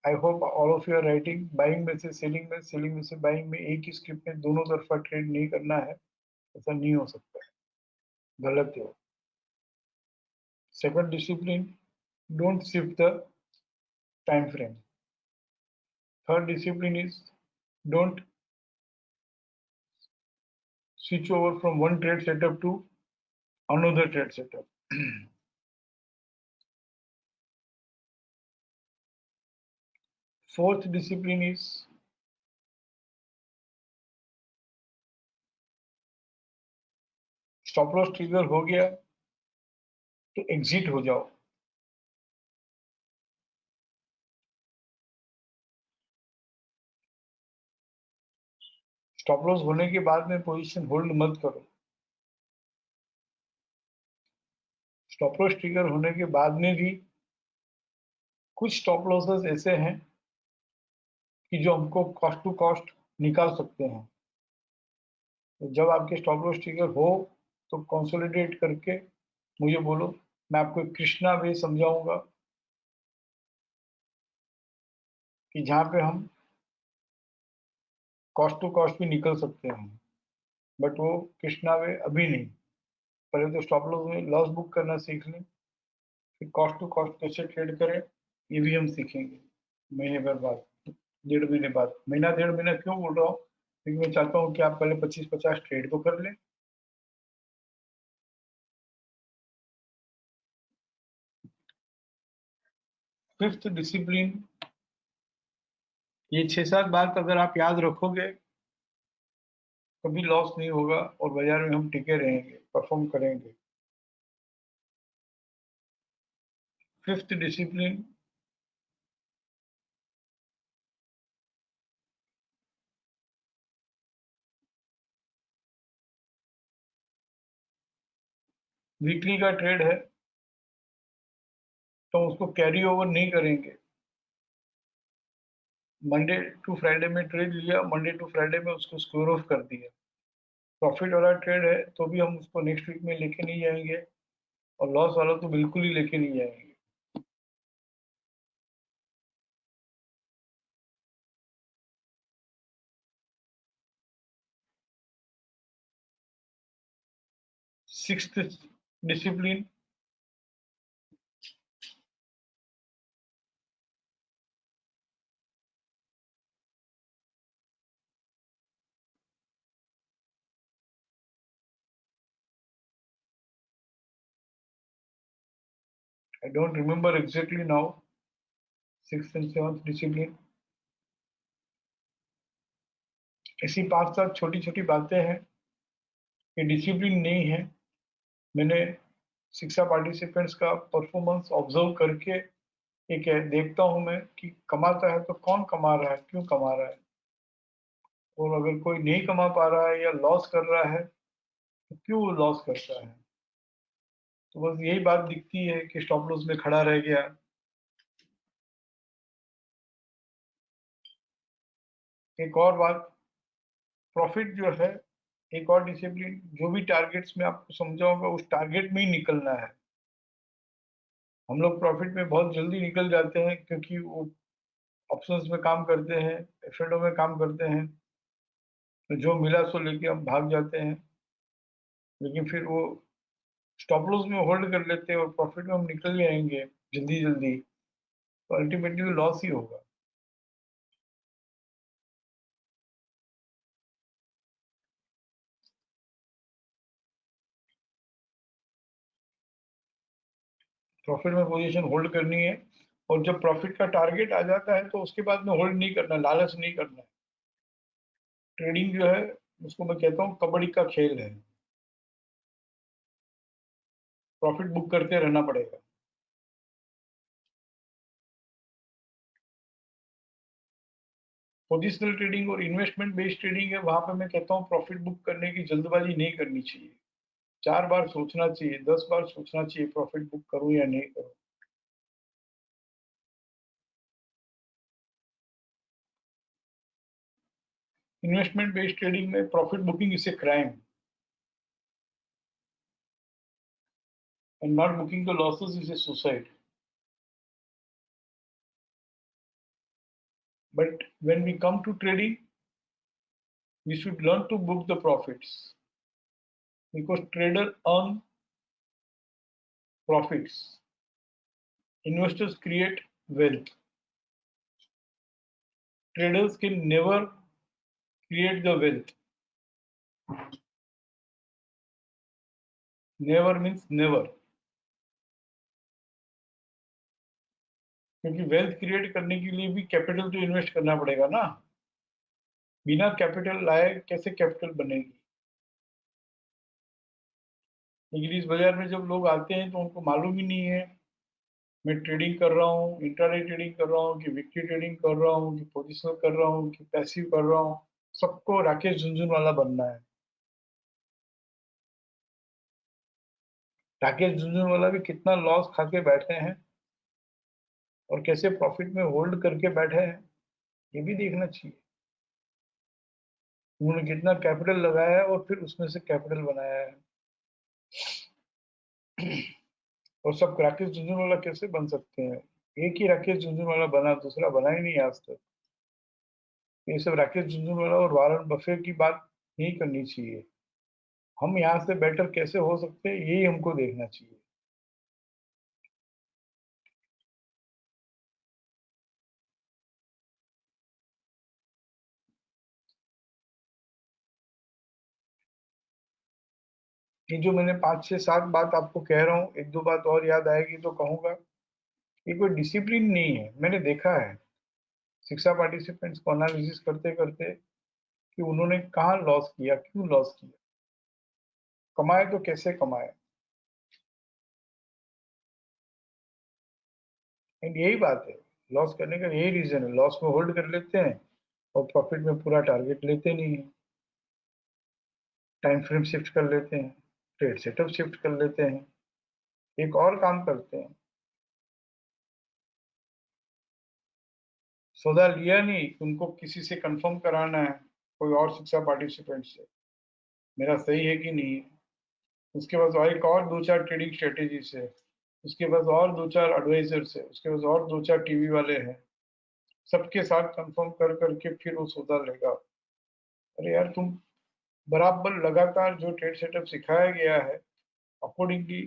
I hope all of you are writing, buying में से सेलिंग में, सेलिंग में से बाइंग में, एक ही स्क्रिप्ट में दोनों तरफा ट्रेड नहीं करना है। ऐसा नहीं हो सकता है, गलत है। Second discipline, don't shift the time frame. Third discipline is don't switch over from one trade setup to another trade setup. Fourth discipline is stop loss trigger हो गया तो एग्जिट हो जाओ। स्टॉप लॉस होने के बाद में पोजीशन होल्ड मत करो। स्टॉप लॉस ट्रिगर होने के बाद में भी कुछ स्टॉप लॉसेस ऐसे हैं कि जो हमको कॉस्ट टू कॉस्ट निकाल सकते हैं। तो जब आपके स्टॉप लॉस ट्रिगर हो तो कंसोलिडेट करके मुझे बोलो, मैं आपको कृष्णा वे समझाऊंगा कि जहाँ पे हम कॉस्ट टू कॉस्ट भी निकल सकते हैं, बट वो कृष्णा वे अभी नहीं। पहले तो स्टॉप लॉस में लॉस बुक करना सीख लें, फिर कॉस्ट टू कॉस्ट कैसे ट्रेड करें ये भी हम सीखेंगे महीने भर बाद, 1.5 महीने बाद। महीना 1.5 महीना क्यों बोल रहा हूँ, क्योंकि मैं चाहता हूँ कि आप पहले 25-50 ट्रेड को कर लें। फिफ्थ डिसिप्लिन, ये 6-7 बात अगर आप याद रखोगे कभी लॉस नहीं होगा और बाजार में हम टिके रहेंगे, परफॉर्म करेंगे। फिफ्थ डिसिप्लिन, वीकली का ट्रेड है तो उसको कैरी ओवर नहीं करेंगे। मंडे टू फ्राइडे में ट्रेड लिया, मंडे टू फ्राइडे में उसको स्क्वायर ऑफ कर दिया। प्रॉफिट वाला ट्रेड है तो भी हम उसको नेक्स्ट वीक में लेके नहीं जाएंगे, और लॉस वाला तो बिल्कुल ही लेके नहीं जाएंगे। Sixth discipline, I don't remember exactly now, sixth and seventh discipline. ऐसी 5-7 छोटी छोटी बातें हैं, ये डिसिप्लिन नहीं है। मैंने शिक्षा पार्टिसिपेंट्स का परफॉर्मेंस ऑब्जर्व करके एक देखता हूं मैं कि कमाता है तो कौन कमा रहा है, क्यों कमा रहा है, और अगर कोई नहीं कमा पा रहा है या लॉस कर रहा है तो क्यों लॉस करता है। तो बस यही बात दिखती है कि स्टॉप लॉस में खड़ा रह गया। एक और बात, प्रॉफिट जो है, एक और डिसिप्लिन, जो भी टारगेट्स में आपको समझाऊंगा उस टारगेट में ही निकलना है। हम लोग प्रॉफिट में बहुत जल्दी निकल जाते हैं क्योंकि वो ऑप्शंस में काम करते हैं, एफएनओ में काम करते हैं, तो जो मिला सो लेके हम भाग जाते हैं। लेकिन फिर वो स्टॉप लॉस में होल्ड कर लेते हैं और प्रॉफिट में हम निकल जाएंगे जल्दी जल्दी, तो अल्टीमेटली लॉस ही होगा। प्रॉफिट में पोजीशन होल्ड करनी है, और जब प्रॉफिट का टारगेट आ जाता है तो उसके बाद में होल्ड नहीं करना, लालच नहीं करना है। ट्रेडिंग जो है उसको मैं कहता हूँ कबड्डी का खेल है, प्रॉफिट बुक करते रहना पड़ेगा। पोजिशनल ट्रेडिंग और इन्वेस्टमेंट बेस्ड ट्रेडिंग है, वहां पे मैं कहता हूँ प्रॉफिट बुक करने की जल्दबाजी नहीं करनी चाहिए। 4 बार सोचना चाहिए, 10 बार सोचना चाहिए प्रॉफिट बुक करूं या नहीं करूं। इन्वेस्टमेंट बेस्ड ट्रेडिंग में profit booking is a crime, and not booking the losses is a suicide. But when we come to trading, we should learn to book the profits, because trader earn profits. Investors create wealth. Traders can never create the wealth. Never means never. क्योंकि वेल्थ क्रिएट करने के लिए भी कैपिटल तो इन्वेस्ट करना पड़ेगा ना। बिना कैपिटल लाए कैसे कैपिटल बनेगी। लेकिन इस बाजार में जब लोग आते हैं तो उनको मालूम ही नहीं है मैं ट्रेडिंग कर रहा हूँ, इंट्राडे ट्रेडिंग कर रहा हूँ कि वीकली ट्रेडिंग कर रहा हूँ कि पोजिशनल कर रहा हूँ कि पैसिव कर रहा हूँ। सबको राकेश झुनझुनवाला बनना है। राकेश झुनझुनवाला भी कितना लॉस खा के बैठे हैं और कैसे प्रॉफिट में होल्ड करके बैठे हैं, ये भी देखना चाहिए। उन्होंने कितना कैपिटल लगाया है और फिर उसमें से कैपिटल बनाया है। और सब राकेश झुनझुनवाला कैसे बन सकते हैं। एक ही राकेश झुनझुनवाला बना, दूसरा बना ही नहीं आज तक। ये सब राकेश झुनझुनवाला और वारन बफे की बात नहीं करनी चाहिए। हम यहाँ से बेटर कैसे हो सकते हैं, यही हमको देखना चाहिए। ये जो मैंने 5 6 7 बात आपको कह रहा हूँ, एक दो बात और याद आएगी तो कहूंगा। ये कोई डिसिप्लिन नहीं है। मैंने देखा है शिक्षा पार्टिसिपेंट्स को एनालिसिस करते करते कि उन्होंने कहाँ लॉस किया, क्यों लॉस किया, कमाए तो कैसे कमाए। एंड यही बात है, लॉस करने का यही रीजन है। लॉस में होल्ड कर लेते हैं और प्रॉफिट में पूरा टारगेट लेते नहीं है। टाइम फ्रेम शिफ्ट कर लेते हैं, ट्रेड सेटअप शिफ्ट कर लेते हैं, एक और काम करते हैं। सौदा लिया नहीं, उनको किसी से कंफर्म कराना है, कोई और शिक्षा पार्टिसिपेंट से, मेरा सही है कि नहीं है। उसके बाद और एक और दो चार ट्रेडिंग स्ट्रेटेजी है, उसके बाद और दो चार एडवाइजर्स है, उसके बाद और दो चार टीवी वाले हैं, सबके साथ कंफर्म कर करके फिर वो सौदा लेगा। अरे यार, तुम बराबर लगातार जो ट्रेड सेटअप सिखाया गया है अकॉर्डिंगली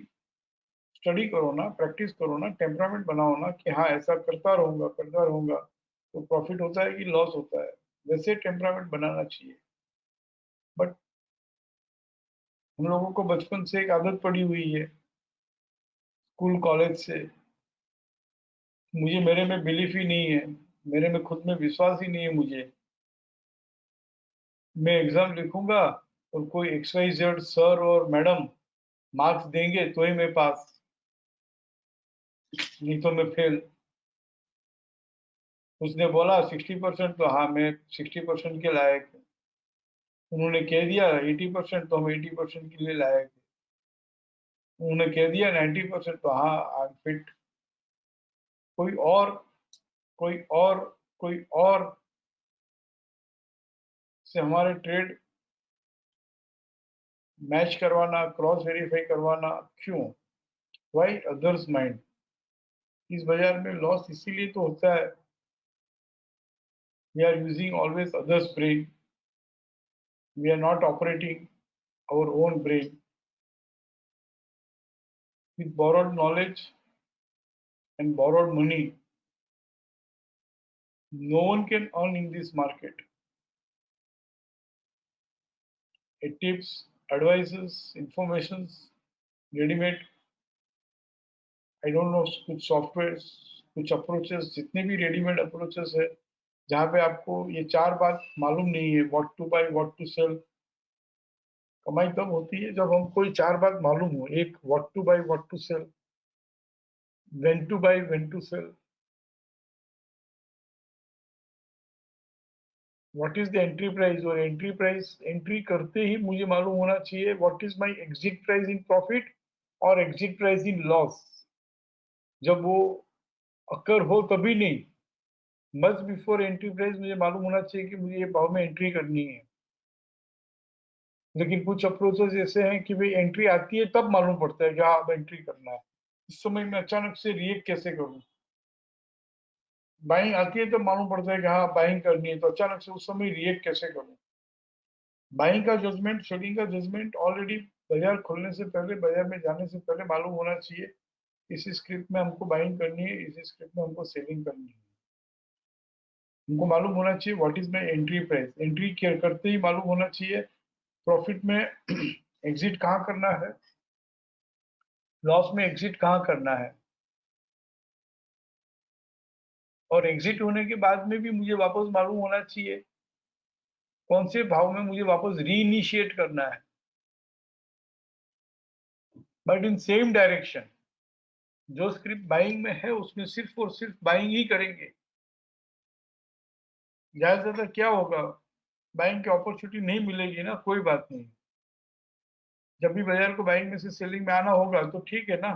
स्टडी करो ना, प्रैक्टिस करो ना, टेम्परामेंट बनाओ ना कि हाँ ऐसा करता रहूंगा तो प्रॉफिट होता है कि लॉस होता है। वैसे टेम्परामेंट बनाना चाहिए। बट हम लोगों को बचपन से एक आदत पड़ी हुई है, स्कूल कॉलेज से, मुझे मेरे में बिलीफ ही नहीं है, मेरे में खुद में विश्वास ही नहीं है मुझे। मैं एग्जाम लिखूंगा और कोई XYZ सर और मैडम मार्क्स देंगे तो ही मैं पास, नहीं तो मैं फेल। उसने बोला 60%, तो हाँ मैं 60% के लायक हूँ। उन्होंने कह दिया 80%, तो हम 80% के लिए लायक हैं। उन्होंने कह दिया 90%, तो हाँ आई एम फिट। कोई और कोई और कोई और से हमारे ट्रेड मैच करवाना, क्रॉस वेरीफाई करवाना, क्यों? Why others mind. इस बाजार में लॉस इसीलिए तो होता है, we are using always others brain, we are not operating our own brain. With borrowed knowledge and borrowed money, no one can earn in this market. Tips, advices, informations, ready-made, I don't know, कुछ सॉफ्टवेयर, कुछ अप्रोचेस, जितने भी रेडीमेड अप्रोचेस है जहाँ पे आपको ये चार बात मालूम नहीं है, what to buy, what to sell. कमाई तब होती है जब हम कोई चार बात मालूम हो। एक, what to buy, what to sell, when to buy, when to sell, what is the entry price, और एंट्री प्राइस एंट्री करते ही मुझे मालूम होना चाहिए what is my exit price in profit और एग्जिट प्राइस इन लॉस। जब वो अकर हो तभी नहीं, मच बिफोर एंट्री प्राइस मुझे मालूम होना चाहिए कि मुझे ये भाव में एंट्री करनी है। लेकिन कुछ अप्रोचेस ऐसे हैं कि भाई एंट्री आती है तब मालूम पड़ता है कि हाँ अब एंट्री करना है। इस समय मैं अचानक से रिएक्ट कैसे करूं? बाइंग आती है तब मालूम पड़ता है कि हाँ बाइंग करनी है, तो अचानक से उस समय रिएक्ट कैसे करूं? बाइंग का जजमेंट, सेलिंग का जजमेंट ऑलरेडी बाजार खुलने से पहले, बाजार में जाने से पहले मालूम होना चाहिए। इस स्क्रिप्ट में हमको बाइंग करनी है, इस स्क्रिप्ट में हमको सेलिंग करनी है। हमको मालूम होना चाहिए what is my entry price. Entry करते ही मालूम होना चाहिए प्रॉफिट में एग्जिट कहाँ करना है, लॉस में एग्जिट कहाँ करना है। और एग्जिट होने के बाद में भी मुझे वापस मालूम होना चाहिए कौन से भाव में मुझे वापस रीइनिशिएट करना है, बट इन सेम डायरेक्शन। जो स्क्रिप्ट बाइंग में है उसमें सिर्फ और सिर्फ बाइंग ही करेंगे। ज्यादा से ज्यादा क्या होगा, बाइंग की अपॉर्चुनिटी नहीं मिलेगी ना, कोई बात नहीं। जब भी बाजार को बाइंग में से सेलिंग में आना होगा तो ठीक है ना,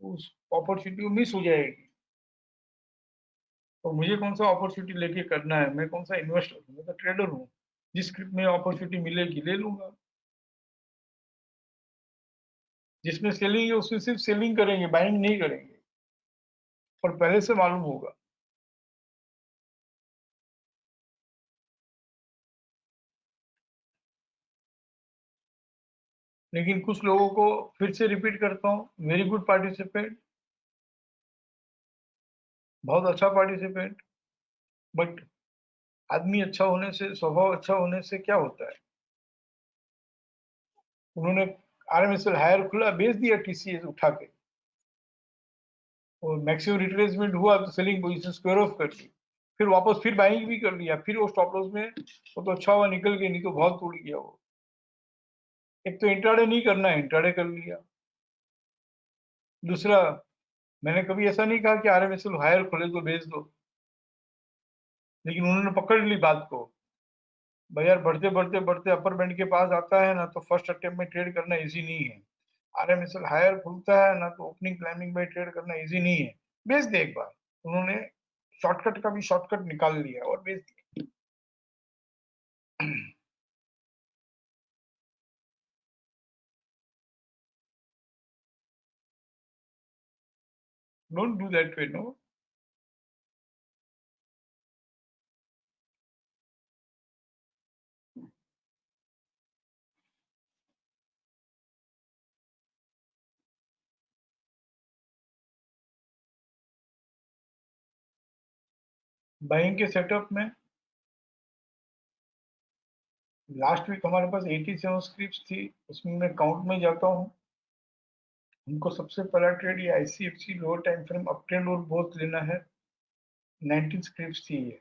उस अपॉर्चुनिटी को मिस हो जाएगी। तो मुझे कौन सा अपॉर्चुनिटी लेके करना है, मैं कौन सा इन्वेस्टर हूँ, मैं तो ट्रेडर हूँ। जिस स्क्रिप्ट में अपॉर्चुनिटी मिलेगी ले लूंगा, जिसमें सेलिंग है उसमें सिर्फ सेलिंग करेंगे, बाइंग नहीं करेंगे। और पहले से मालूम होगा। लेकिन कुछ लोगों को फिर से रिपीट करता हूँ, वेरी गुड पार्टिसिपेंट, बहुत अच्छा पार्टिसिपेंट, बट आदमी अच्छा होने से, स्वभाव अच्छा होने से क्या होता है? उन्होंने आरएमएसएल हायर खुला, बेच दिया टीसीएस उठा के, और मैक्सिमम रिट्रेसमेंट हुआ तो सेलिंग पोजीशन स्क्वायर ऑफ कर ली, फिर वापस फिर बाइंग भी कर लिया, फिर वो स्टॉप लॉस में वो तो अच्छा हुआ निकल गया, नहीं तो बहुत टूट गया वो। एक तो इंट्राडे नहीं करना है, इंट्राडे कर लिया। दूसरा, मैंने कभी ऐसा नहीं कहा कि आरएमएसएल हायर खोले तो बेच दो, लेकिन उन्होंने पकड़ ली बात को। भाई यार, बढ़ते बढ़ते बढ़ते अपर बैंड के पास आता है ना, तो फर्स्ट अटेम्प्ट में ट्रेड करना इजी नहीं है। आरएमएसएल हायर खुलता है ना, तो ओपनिंग क्लाइंबिंग में ट्रेड करना इजी नहीं है। बेच दे एक बार। उन्होंने शॉर्टकट का भी शॉर्टकट निकाल लिया और बेच दिया। Don't do that way, no. Buying के सेटअप में लास्ट वीक हमारे पास 87 स्क्रिप्ट थी, उसमें मैं काउंट में जाता हूँ। हमको सबसे पहला ट्रेड ये ICFC lower time frame up trend और बोथ लेना है। 19 स्क्रिप्ट थी ये।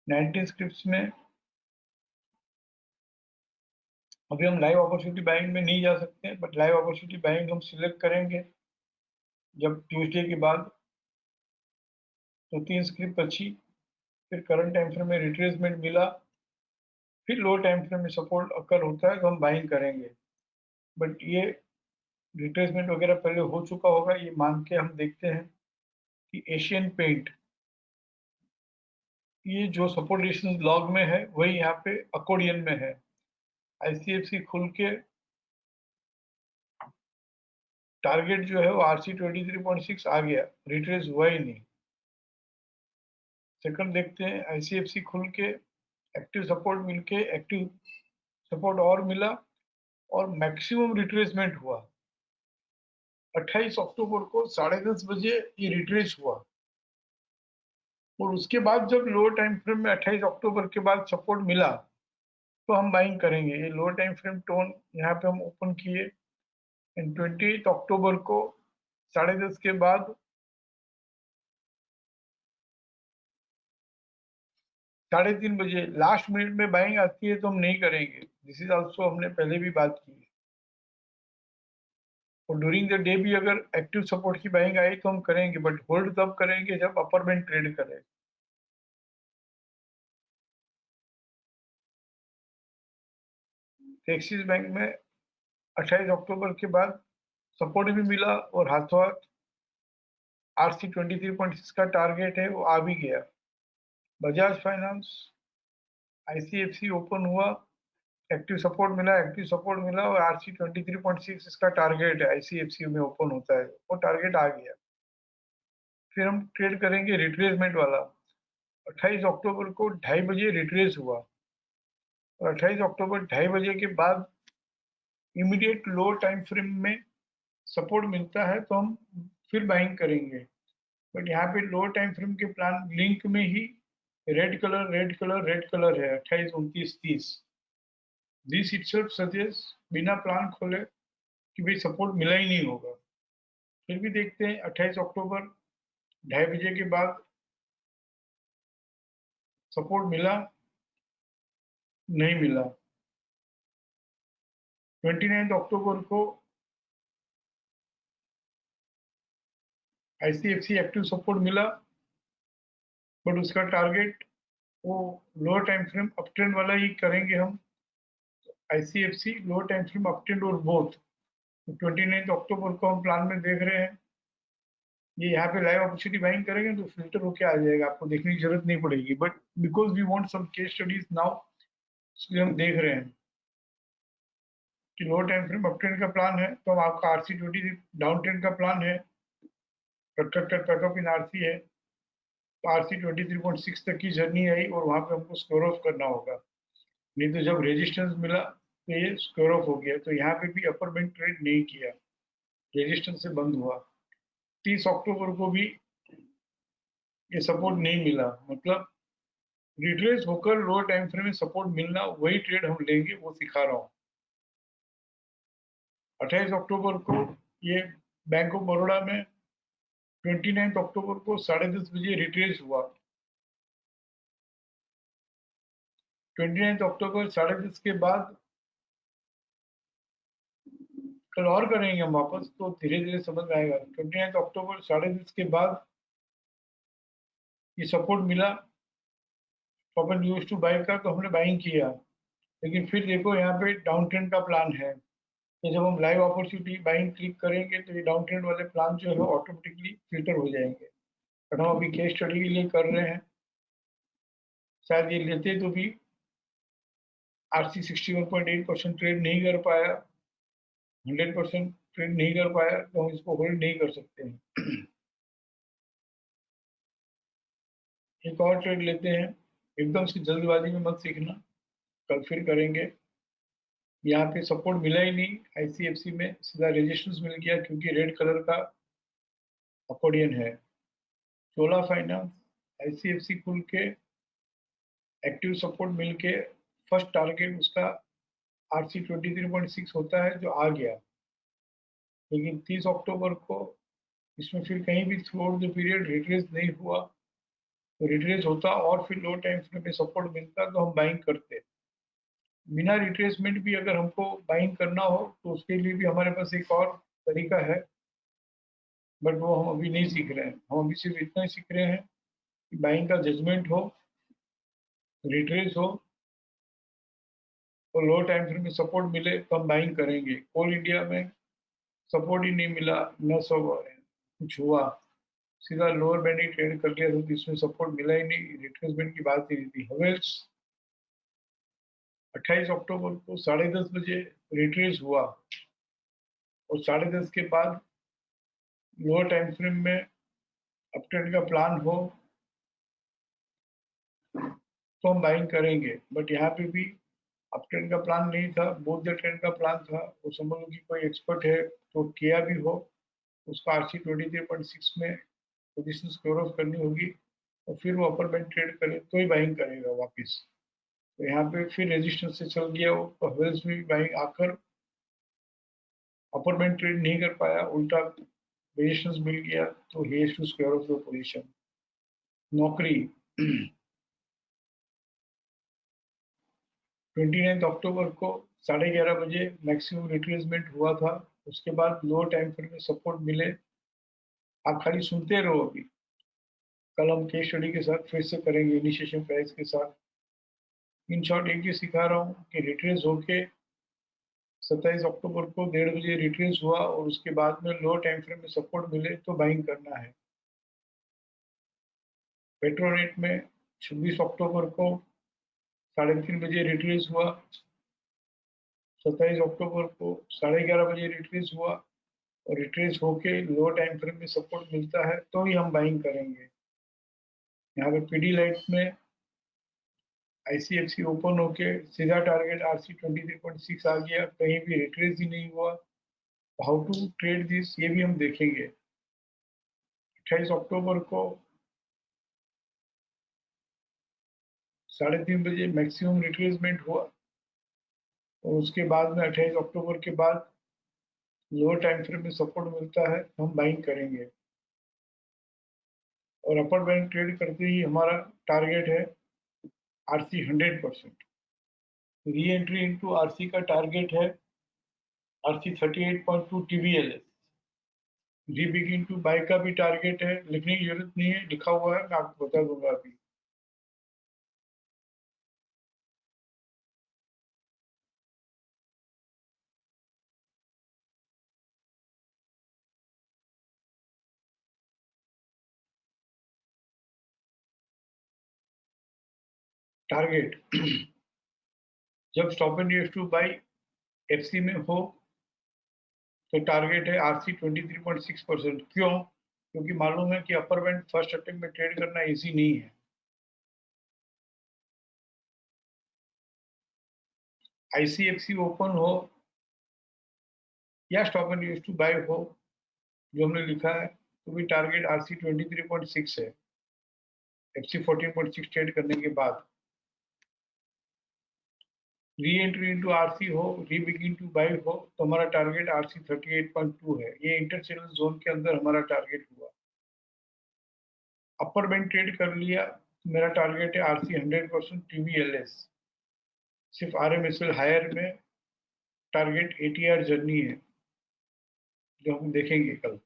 19 स्क्रिप्ट में अभी हम लाइव अपॉर्चुनिटी बाइंग में नहीं जा सकते, बट लाइव अपॉर्चुनिटी बाइंग हम सिलेक्ट करेंगे जब ट्यूसडे के बाद। तो 3 स्क्रिप्ट अच्छी, फिर करंट टाइम फ्रेम में रिट्रेसमेंट मिला, फिर लो टाइम फ्रेम में सपोर्ट अकर होता है तो हम बाइंग करेंगे। बट ये रिट्रेसमेंट वगैरह पहले हो चुका होगा, ये मान के हम देखते हैं कि एशियन पेंट, ये जो सपोर्ट रेजिस्टेंस लॉग में है वही यहाँ पे अकोर्डियन में है। आईसीएफसी खुल के टारगेट जो है वो आरसी 23.6 आ गया, रिट्रेस हुआ ही नहीं। सेकंड देखते हैं, आईसीएफसी खुल के एक्टिव सपोर्ट मिलके एक्टिव सपोर्ट और मिला और मैक्सिमम रिट्रेसमेंट हुआ। 28 अक्टूबर को 10:30 बजे ये रिट्रेस हुआ, और उसके बाद जब लोअर टाइम फ्रेम में 28 अक्टूबर के बाद सपोर्ट मिला तो हम बाइंग करेंगे। ये लोअर टाइम फ्रेम टोन यहाँ पे हम ओपन किए 28 अक्टूबर को 10:30 के बाद 3:30 बजे लास्ट मिनट में बाइंग आती है तो हम नहीं करेंगे। दिस इज ऑल्सो हमने पहले भी बात की है। और ड्यूरिंग द डे भी अगर एक्टिव सपोर्ट की बाइंग आई तो हम करेंगे, बट होल्ड तब करेंगे जब अपर बैंड ट्रेड करे। एक्सिस बैंक में 28 अक्टूबर के बाद सपोर्ट भी मिला और हाथों हाथ आरसी 23.6 का टारगेट है वो आ भी गया। बजाज फाइनेंस आईसीएफसी ओपन हुआ, एक्टिव सपोर्ट मिला, एक्टिव सपोर्ट मिला और आरसी 23.6 इसका टारगेट है, आईसीएफसी में ओपन होता है, वो टारगेट आ गया। फिर हम ट्रेड करेंगे रिट्रेसमेंट वाला। 28 अक्टूबर को 2:30 बजे रिट्रेस हुआ, और 28 अक्टूबर 2:30 बजे के बाद इमीडिएट लो टाइम फ्रेम में सपोर्ट मिलता है तो हम फिर बाइंग करेंगे। बट यहाँ पे लो टाइम फ्रेम के प्लान लिंक में ही red colour red colour red colour है 28, 29, 30। दिस इटसेल्फ सजेस्ट बिना प्लान खोले कि भाई सपोर्ट मिला ही नहीं होगा। फिर भी देखते हैं 28 अक्टूबर 2:30 बजे के बाद सपोर्ट मिला, नहीं मिला। 29 अक्टूबर को आईसीएफसी एक्टिव सपोर्ट मिला, बट उसका टारगेट वो lower time frame up trend वाला ही करेंगे हम। ICFC lower time frame up trend और बोथ। 29 अक्टूबर को हम प्लान में देख रहे हैं, ये यहाँ पे लाइव अपॉर्चुनिटी बाइंग करेंगे तो फिल्टर होके आ जाएगा, आपको देखने की जरूरत नहीं पड़ेगी। But because we want some case studies now, इसलिए हम देख रहे हैं कि low time frame up trend का प्लान है तो हम आपका आरसी 20 डाउन ट्रेंड का प्लान है प्रोट्रैक्टेड पैकअप इन आरसी है, तो आरसी 23.6 तक की जर्नी आई और वहां पे हमको स्क्वायर ऑफ करना होगा, नहीं तो जब रेजिस्टेंस मिला तो ये स्क्वायर ऑफ हो गया। तो यहाँ पे भी अपर बैंड ट्रेड नहीं किया, रेजिस्टेंस से बंद हुआ। 30 अक्टूबर को भी ये सपोर्ट नहीं मिला, मतलब रिट्रेस होकर लोअर टाइम फ्रेम में सपोर्ट मिलना, वही ट्रेड हम लेंगे, वो सिखा रहा हूँ। 28 अक्टूबर को ये बैंक ऑफ बड़ौदा में 29 अक्टूबर को 10:30 बजे रिट्रेस हुआ। 29 अक्टूबर 10:30 के बाद कल और करेंगे हम वापस, तो धीरे धीरे समझ में आएगा। 29 अक्टूबर 10:30 के बाद ये सपोर्ट मिला अपन यूज टू बाई का, तो हमने बाइंग किया। लेकिन फिर देखो यहाँ पे डाउन ट्रेंड का प्लान है, तो जब हम लाइव अपॉर्चुनिटी बाइंग क्लिक करेंगे तो ये डाउन ट्रेंड वाले प्लान जो है ऑटोमेटिकली फिल्टर हो जाएंगे। बट हम अभी केस स्टडी के लिए कर रहे हैं, शायद ये लेते तो भी आरसी 61.8% ट्रेड नहीं कर पाया, 100% ट्रेड नहीं कर पाया, तो हम इसको होल्ड नहीं कर सकते हैं। एक और ट्रेड लेते हैं, एकदम से जल्दबाजी में मत सीखना, कल फिर करेंगे। यहाँ पे सपोर्ट मिला ही नहीं, आईसीएफसी में सीधा रेजिस्टेंस मिल गया क्योंकि रेड कलर का अकॉर्डियन है। चोला फाइनेंस, आईसीएफसी खुल के एक्टिव सपोर्ट मिल के फर्स्ट टारगेट उसका आरसी 23.6 होता है, जो आ गया। लेकिन 30 अक्टूबर को इसमें फिर कहीं भी through out the period retrace नहीं हुआ, तो रिट्रेस होता और फिर लो टाइम फ्रेम में सपोर्ट मिलता तो हम बाइंग करते। बिना रिट्रेसमेंट भी अगर हमको बाइंग करना हो तो उसके लिए भी हमारे पास एक और तरीका है, बट वो हम अभी नहीं सीख रहे हैं। हम अभी सिर्फ इतना ही सीख रहे हैं कि बाइंग का जजमेंट हो, रिट्रेस हो और लो टाइम फ्रेम में सपोर्ट मिले तो हम बाइंग करेंगे। कोल इंडिया में सपोर्ट ही नहीं मिला, न सब कुछ हुआ, सीधा लोअर बैंड ही ट्रेड कर लिया, तो इसमें सपोर्ट मिला ही नहीं, रिट्रेसमेंट की बात ही नहीं थी। हवेल्स 28 अक्टूबर को 10:30 बजे रिट्रेस हुआ और 10:30 के बाद लोअर टाइम फ्रेम में अपट्रेंड का प्लान हो तो हम बाइंग करेंगे। बट यहाँ पे भी अपट्रेंड का प्लान नहीं था, बोथ द ट्रेंड का प्लान था। वो समझ लो कि कोई एक्सपर्ट है तो किया भी हो, उसका आरसी 23.6 में पोजीशन स्क्वायर ऑफ करनी होगी और फिर वो अपर बैंड ट्रेड करे तो ही बाइंग करेगा वापस। तो यहाँ पे फिर रेजिस्टेंस से चल गया वो, तो हवेल्स में भी बाइंग आकर अपर बैंड ट्रेड नहीं कर पाया, उल्टा रेजिस्टेंस मिल गया, तो he has to square off the position. नौकरी 29 अक्टूबर को 11:30 बजे मैक्सिमम रिट्रेसमेंट हुआ था, उसके बाद लो टाइम फ्रेम में सपोर्ट मिले। आप खाली सुनते रहो, अभी कल हम केस स्टडी के साथ फिर से करेंगे, इनिशिएशन प्राइस के साथ। इन शॉर्ट एक ही सिखा रहा हूँ कि रिट्रेस होके 27 अक्टूबर को 1:30 बजे रिट्रेस हुआ और उसके बाद में लो टाइम फ्रेम में सपोर्ट मिले तो बाइंग करना है। पेट्रोनेट में 26 अक्टूबर को 3:30 बजे रिट्रेस हुआ, 27 अक्टूबर को 11:30 बजे रिट्रेस हुआ और रिट्रेस होके लो टाइम फ्रेम में सपोर्ट मिलता है तो ही हम बाइंग करेंगे। यहाँ पे पीडी लाइट में आईसीएफसी ओपन होके सीधा टारगेट आरसी 23.6 आ गया, कहीं भी रिट्रेस ही नहीं हुआ। हाउ टू ट्रेड दिस ये भी हम देखेंगे। 28 अक्टूबर को 3:30 बजे मैक्सिमम रिट्रेसमेंट हुआ और उसके बाद में 28 अक्टूबर के बाद लोअर टाइम फ्रेम में सपोर्ट मिलता है तो हम बाइंग करेंगे। और अपर बैंड ट्रेड करते ही हमारा टारगेट है आरसी 100%। री एंट्री इनटू आरसी का टारगेट है आरसी 38.2 TVLS। री बिगिन टू बाय का भी टारगेट है, लिखने की जरूरत नहीं है, लिखा हुआ है, मैं आपको बता दूंगा अभी। टारगेट जब stop and use to by FC में हो तो टारगेट है आरसी 23.6%। क्यों? क्योंकि मालूम है कि अपर बैंड फर्स्ट अटेम्प्ट में ट्रेड करना इजी नहीं है। आईसीएफसी ओपन हो या stop and use to buy हो, जो हमने लिखा है, तो भी टारगेट आरसी 23.6 है एफसी 14.6 ट्रेड करने के बाद। री एंट्री इनटू आरसी हो, री बिगिन टू बाय हो, तो हमारा टारगेट आरसी 38.2 है। ये इंटरचैनल जोन के अंदर हमारा टारगेट हुआ। अपर बैंड ट्रेड कर लिया, मेरा टारगेट है आरसी 100% टीवीएलएस। सिर्फ आरएमएसएल हायर में टारगेट एटीआर जर्नी है, जो हम देखेंगे कल।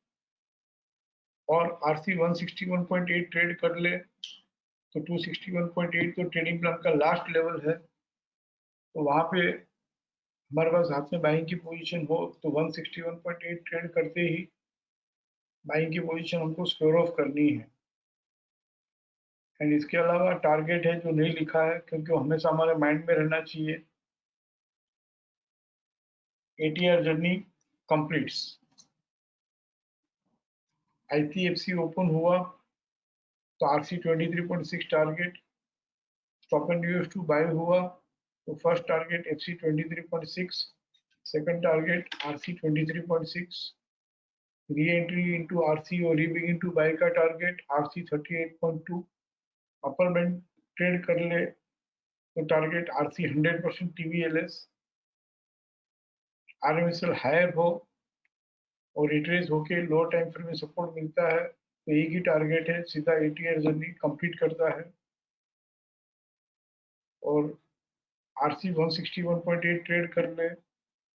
और आरसी 161.8 ट्रेड कर ले तो 261.8 तो ट्रेडिंग प्लान का लास्ट लेवल है। तो वहां पे हमारे पास हाथ में बाइंग की पोजीशन हो तो 161.8 ट्रेड करते ही बाइंग की पोजीशन हमको स्क्वायर ऑफ करनी है। एंड इसके अलावा टारगेट है जो नहीं लिखा है, क्योंकि वो हमेशा हमारे माइंड में रहना चाहिए। ATR journey completes. ICFC open हुआ तो RC 23.6 target, stop and use to buy हुआ तो first target FC 23.6, second target RC 23.6, re entry into RC और री बिगिन टू बाय का target RC 38.2। Upper band trade कर ले तो target RC 100% TVLS. RMSL higher हो और रिट्रेस होके लो टाइम फ्रेम में सपोर्ट मिलता है तो एक ही टारगेट है, सीधा एटीआर जर्नी कंप्लीट करता है। और आरसी 161.8 ट्रेड कर ले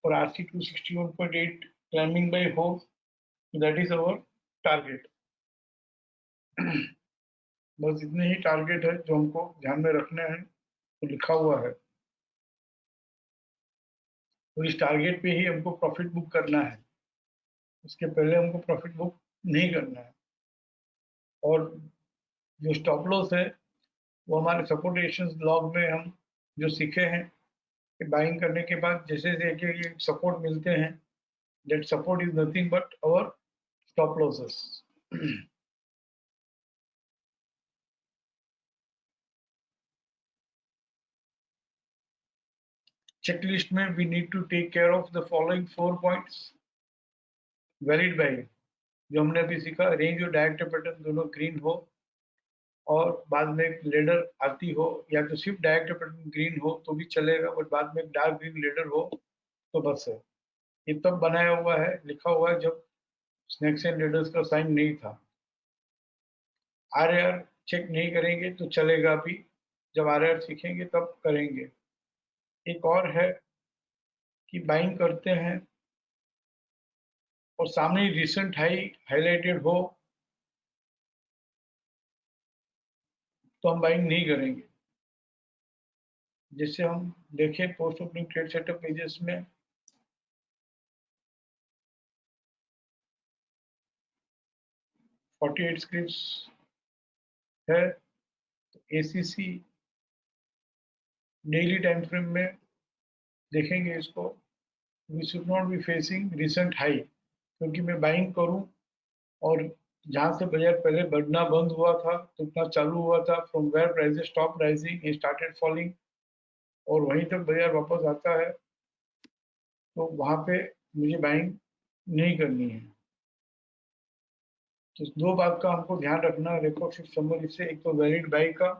और आरसी 261.8 क्लाइंबिंग बाय हो, दैट इज अवर टारगेट। बस इतने ही टारगेट है जो हमको ध्यान में रखने हैं, तो लिखा हुआ है। तो इस टारगेट पे ही हमको प्रॉफिट बुक करना है, उसके पहले हमको प्रॉफिट बुक नहीं करना है। और जो स्टॉप लॉस है वो हमारे सपोर्ट रेजिस्टेंस लॉग में हम जो सीखे हैं कि बाइंग करने के बाद जैसे जैसे ये सपोर्ट मिलते हैं, that support is nothing but our stop losses. Checklist में we need to take care of the following 4 points. Valid buying जो हमने अभी सीखा, रेंज और डायरेक्टर पैटर्न दोनों ग्रीन हो और बाद में एक लेडर आती हो, या तो सिर्फ डायरेक्टर पैटर्न ग्रीन हो तो भी चलेगा, बट बाद में डार्क ग्रीन लेडर हो तो बस है। ये तब बनाया हुआ है, लिखा हुआ है जब स्नैक्स एंड लेडर्स का साइन नहीं था। आरआर चेक नहीं करेंगे तो चलेगा भी, जब आरआर सीखेंगे तब करेंगे। एक और है कि बाइंग करते हैं और सामने रिसेंट हाई हाईलाइटेड हो तो हम बाइंग नहीं करेंगे। जैसे हम देखें post opening trade setup pages में, फोर्टी 48 स्क्रिप्ट्स है, तो एसीसी डेली टाइम फ्रेम में देखेंगे इसको। We should not be facing recent high, क्योंकि मैं बाइंग करूं और जहां से बाजार पहले बढ़ना बंद हुआ था तो इतना चालू हुआ था, from where prices stop rising ये स्टार्टेड फॉलिंग, और वहीं तक बाजार वापस आता है, तो वहां पे मुझे बाइंग नहीं करनी है। तो दो बात का हमको ध्यान रखना है रिकॉर्ड शिफ्ट समरी से, एक तो वैलिड बाई का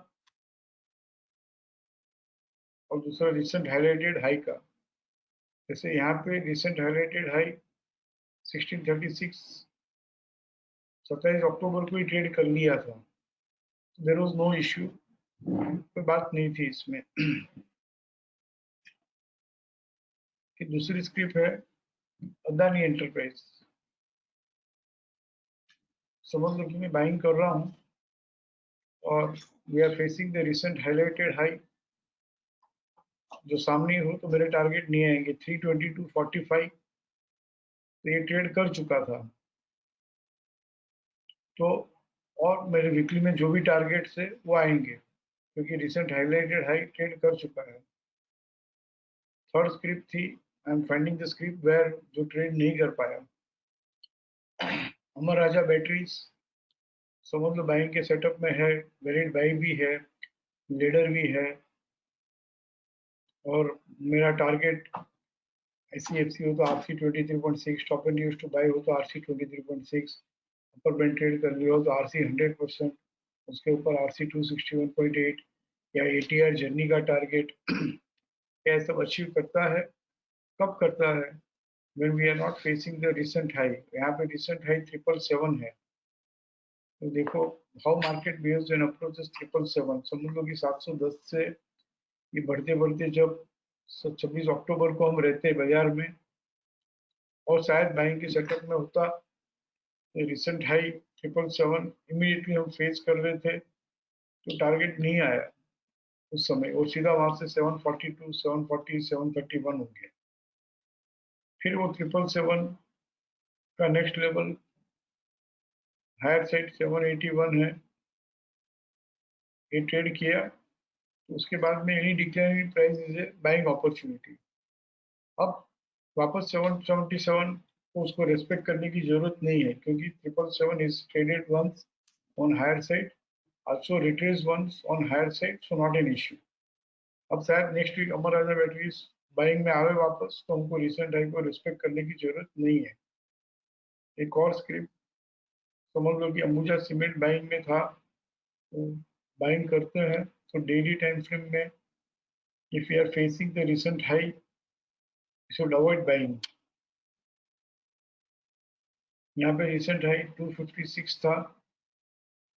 और दूसरा रिसेंट हाईलाइटेड हाई का। जैसे यहाँ पे रिसेंट हाईलाइटेड हाई 1636 27 अक्टूबर को ही ट्रेड कर लिया था, देयर वाज नो इश्यू, कोई बात नहीं थी इसमें। कि दूसरी स्क्रिप्ट है अदानी एंटरप्राइज। समझ लो कि मैं बाइंग कर रहा हूँ और we are facing the recent highlighted high, जो सामने हो तो मेरे टारगेट नहीं आएंगे 322.45, तो ये ट्रेड कर चुका था। तो और मेरे वीकली में जो भी टारगेट्स है वो आएंगे, क्योंकि रिसेंट हाईलाइटेड हाई ट्रेड कर चुका है। थर्ड स्क्रिप्ट थी I am finding the script where, जो ट्रेड नहीं कर पाया। अमर राजा बैटरीज समझ लो बाइंग के सेटअप में है, वैलिड बाई भी है, लीडर भी है, और मेरा टारगेट ICFC हो तो RC 23.6, top and use to by हो तो RC 23.6, अपर बैंड ट्रेड कर लिया हो तो RC 100%, उसके ऊपर RC 261.8 या ATR जर्नी का टारगेट क्या सब अचीव करता है? कब करता है? when we are not facing the recent high। यहाँ पे recent high 777 है, तो देखो how market behaves when approaches 777। समझ लो कि 710 से ये बढ़ते बढ़ते जब 26 अक्टूबर को हम रहते बाजार में, और शायद बाइंग के सेटअप में होता, तो रिसेंट हाई 777 इमीडिएटली हम फेस कर रहे थे, तो टारगेट नहीं आया उस समय, और सीधा वहां से 742, 740, 731 हो गया। फिर वो 777 का नेक्स्ट लेवल हायर साइड 781 है, ये ट्रेड किया, तो उसके बाद में any declining price is a buying opportunity. अब वापस 777 को उसको रेस्पेक्ट करने की जरूरत नहीं है, क्योंकि 777 is traded once on higher side, also retrace once on higher side, so not an issue। अब शायद नेक्स्ट वीक अमर राजा बैटरीज बाइंग में आवे वापस, तो हमको रिसेंट हाई को रिस्पेक्ट करने की जरूरत नहीं है। एक और स्क्रिप्ट समझ लो कि अंबुजा सीमेंट बाइंग में था, तो बाइंग करते हैं तो डेली टाइम फ्रेम में if you are facing the recent high you should avoid buying. यहाँ पे रिसेंट हाई 256 था,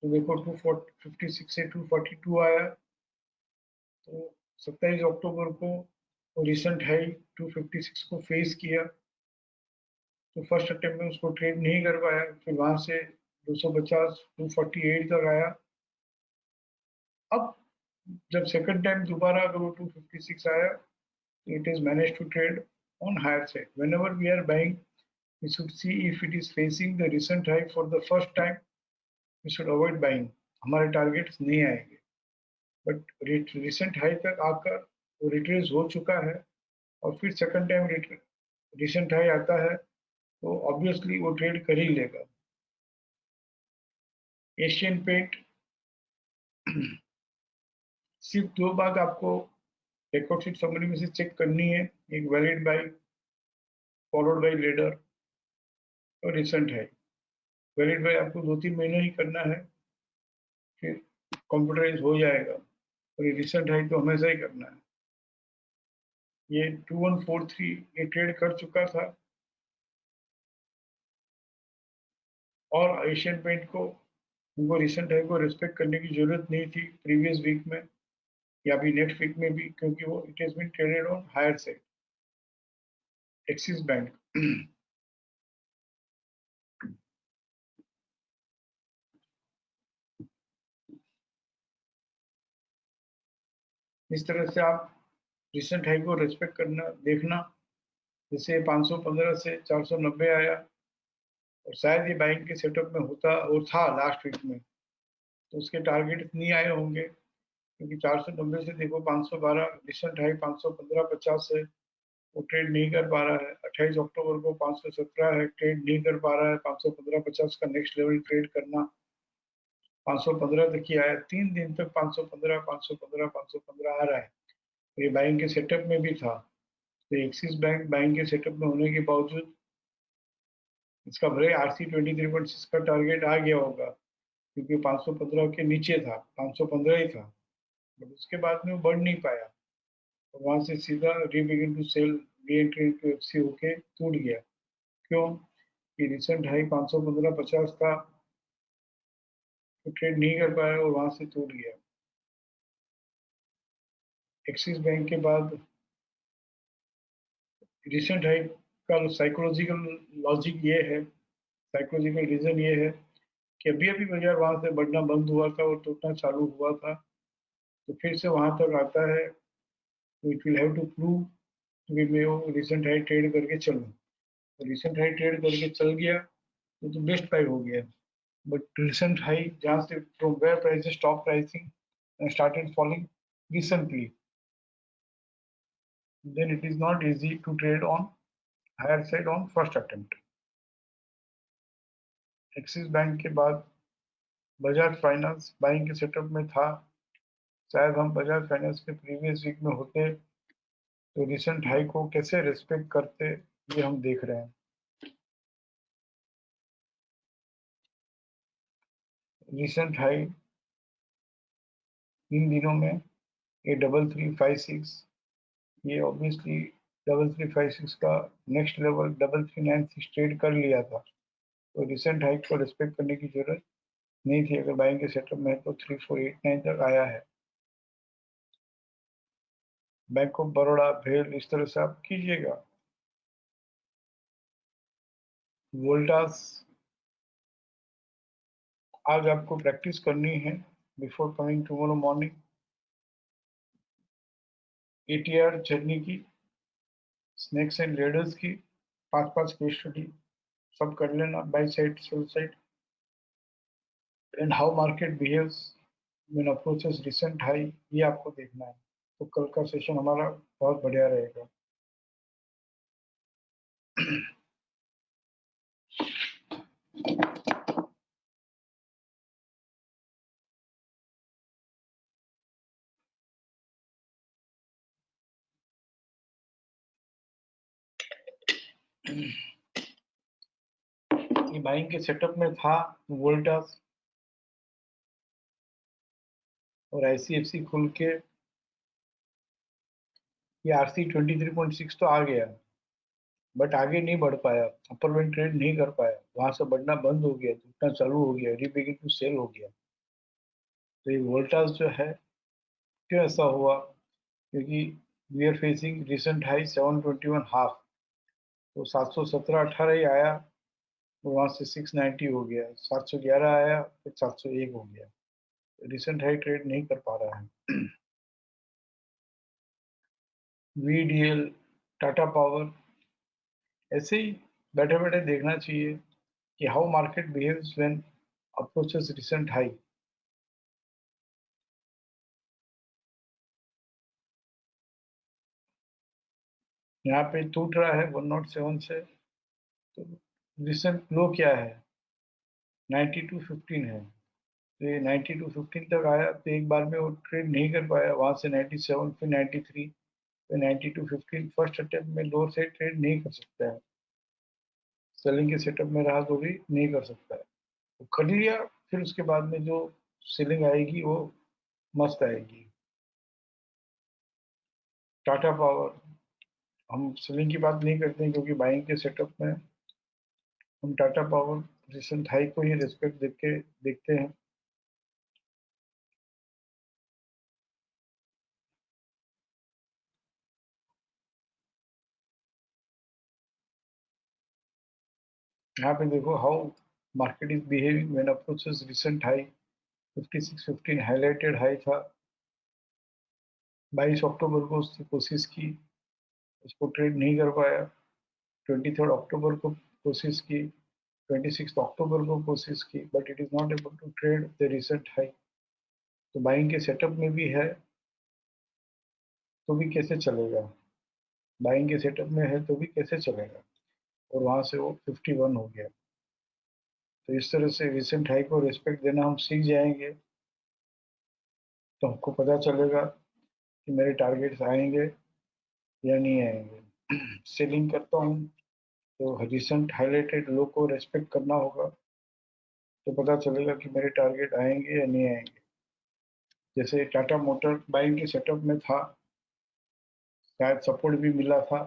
तो देखो 256 से 242 आया, तो 27 अक्टूबर को रिसेंट हाई 256 को फेस किया, तो फर्स्ट अटेम्प्ट में उसको ट्रेड नहीं कर पाया, फिर वहां से 250 248 तक आया। अब जब सेकंड टाइम दोबारा अगर वो 256 आया, तो it is manage to trade on higher side. Whenever we are buying we should see if it is facing the recent high for the first time, we should avoid buying। हमारे टारगेट्स नहीं आएंगे, बट रिसेंट हाई तक आकर वो रिट्रेस हो चुका है, और फिर सेकंड टाइम रिसेंट हाई आता है, तो ऑब्वियसली वो ट्रेड कर ही लेगा। एशियन पेंट सिर्फ दो बात आपको रिकॉर्ड शीट समरी में से चेक करनी है, एक valid by followed by leader और रिसेंट हाई। वैलिड बाई आपको 2-3 महीने ही करना है, फिर कंप्यूटराइज हो जाएगा, और ये रिसेंट हाई तो हमेशा ही करना है। ये 2143 ये ट्रेड कर चुका था, और एशियन पेंट को उनको रिसेंट हाई को रिस्पेक्ट करने की जरूरत नहीं थी प्रीवियस वीक में या भी नेक्स्ट वीक में भी, क्योंकि वो it has been traded on higher side. Axis Bank इस तरह से आप रिसेंट हाई को रिस्पेक्ट करना देखना, जैसे 515 से 490 आया, और शायद ये बैंक के सेटअप में होता और था लास्ट वीक में, तो उसके टारगेट नहीं आए होंगे, क्योंकि 490 से देखो 512 रिसेंट हाई 515.50 है, वो ट्रेड नहीं कर पा रहा है। 28 अक्टूबर को 517 है, ट्रेड नहीं कर पा रहा है। 515.50 का नेक्स्ट लेवल ट्रेड करना, 515 तक ही आया, 3 दिन तक 515 515 515 आ रहा है। ये बाइंग के सेटअप में भी था, तो एक्सिस बैंक बाइंग के सेटअप में होने के बावजूद इसका भले RC 23.6 का टारगेट आ गया होगा, क्योंकि 515 के नीचे था, 515 ही था, बट उसके बाद में वो बढ़ नहीं पाया, और वहां से सीधा rebegin to sell re entry into FC होके टूट गया। क्यों? कि रिसेंट हाई 515.50 था, तो ट्रेड नहीं कर पाया और वहां से टूट गया। एक्सिस बैंक के बाद रिसेंट हाई का साइकोलॉजिकल लॉजिक ये है, साइकोलॉजिकल रीजन ये है कि अभी अभी बाजार वहां से बढ़ना बंद हुआ था और टूटना चालू हुआ था, तो फिर से वहां तक आता है, तो it will have to prove कि मैं वो रिसेंट हाई ट्रेड करके चलूँ। रिसेंट हाई ट्रेड करके चल गया तो बेस्ट बाय हो गया, बट recent high जहाँ से from where prices stop rising and started falling recently, then it is not easy to trade on higher side on first attempt। Axis bank के बाद बजाज फाइनेंस बाइंग के सेटअप में था। शायद हम बजाज फाइनेंस के प्रीवियस वीक में होते तो रिसेंट हाई को कैसे रिस्पेक्ट करते, ये हम देख रहे हैं। रिसेंट हाई इन दिनों में ये 3356, ये ऑब्वियसली 3356 का नेक्स्ट लेवल 3396 ट्रेड कर लिया था, तो रिसेंट हाइक को रिस्पेक्ट करने की जरूरत नहीं थी। अगर बाइंग के सेटअप में है तो 3489 तक आया है। बैंक ऑफ बड़ौदा, भेल, इस तरह से आप कीजिएगा। वोल्टास आज आपको प्रैक्टिस करनी है before coming tomorrow morning. ATR journey की, स्नेक्स एंड लेडर्स की 5 केस स्टडी सब कर लेना, by side, sell side, and how market behaves when approaches recent high, ये आपको देखना है। तो कल का सेशन हमारा बहुत बढ़िया रहेगा। ये बाइंग के सेटअप में था वोल्टास और आईसीएफसी खुल के ये आरसी 23.6 तो आ गया, बट आगे नहीं बढ़ पाया, अपर बैंड ट्रेड नहीं कर पाया, वहां से बढ़ना बंद हो गया, टूटना चालू हो गया, रीबिगिन टू सेल हो गया। तो ये वोल्टास जो है क्यों ऐसा हुआ, क्योंकि we are facing recent high 721 half, तो 717-18 ही आया, तो वहां से 690 हो गया, 711 आया, फिर 701 हो गया। रिसेंट हाई ट्रेड नहीं कर पा रहा है। वीडीएल, टाटा पावर, ऐसे ही बैठे बैठे देखना चाहिए कि how market behaves when approaches recent high. यहाँ पे टूट रहा है 107 से, तो रिसेंट लो क्या है, 9215 है, तो ये 9215 तक आया, तो एक बार में वो ट्रेड नहीं कर पाया, वहां से 97, फिर 93, फिर 9215, फर्स्ट अटेम्प्ट में लोअर से ट्रेड नहीं कर सकता है, सेलिंग के सेटअप में रहा तो भी नहीं कर सकता है। तो कर लिया, फिर उसके बाद में जो सेलिंग आएगी वो मस्त आएगी। टाटा पावर, हम सेलिंग की बात नहीं करते हैं क्योंकि बाइंग के सेटअप में हम टाटा पावर रिसेंट हाई को ही रिस्पेक्ट देके देखते हैं। यहाँ पे देखो how market is behaving when approaches recent high 5615, highlighted high था, 22 अक्टूबर को उसकी कोशिश की, उसको ट्रेड नहीं कर पाया, 23 अक्टूबर को कोशिश की, 26 अक्टूबर को कोशिश की, but it is not able to trade the recent high. तो बाइंग के सेटअप में भी है तो भी कैसे चलेगा, बाइंग के सेटअप में है तो भी कैसे चलेगा, और वहां से वो 51 हो गया। तो इस तरह से रिसेंट हाई को रिस्पेक्ट देना हम सीख जाएंगे तो हमको पता चलेगा कि मेरे टारगेट्स आएंगे या नहीं आएंगे। सेलिंग करता हूँ तो रिसेंट हाईलाइटेड लो को रेस्पेक्ट करना होगा, तो पता चलेगा कि मेरे टारगेट आएंगे या नहीं आएंगे। जैसे टाटा मोटर बाइंग के सेटअप में था, शायद सपोर्ट भी मिला था,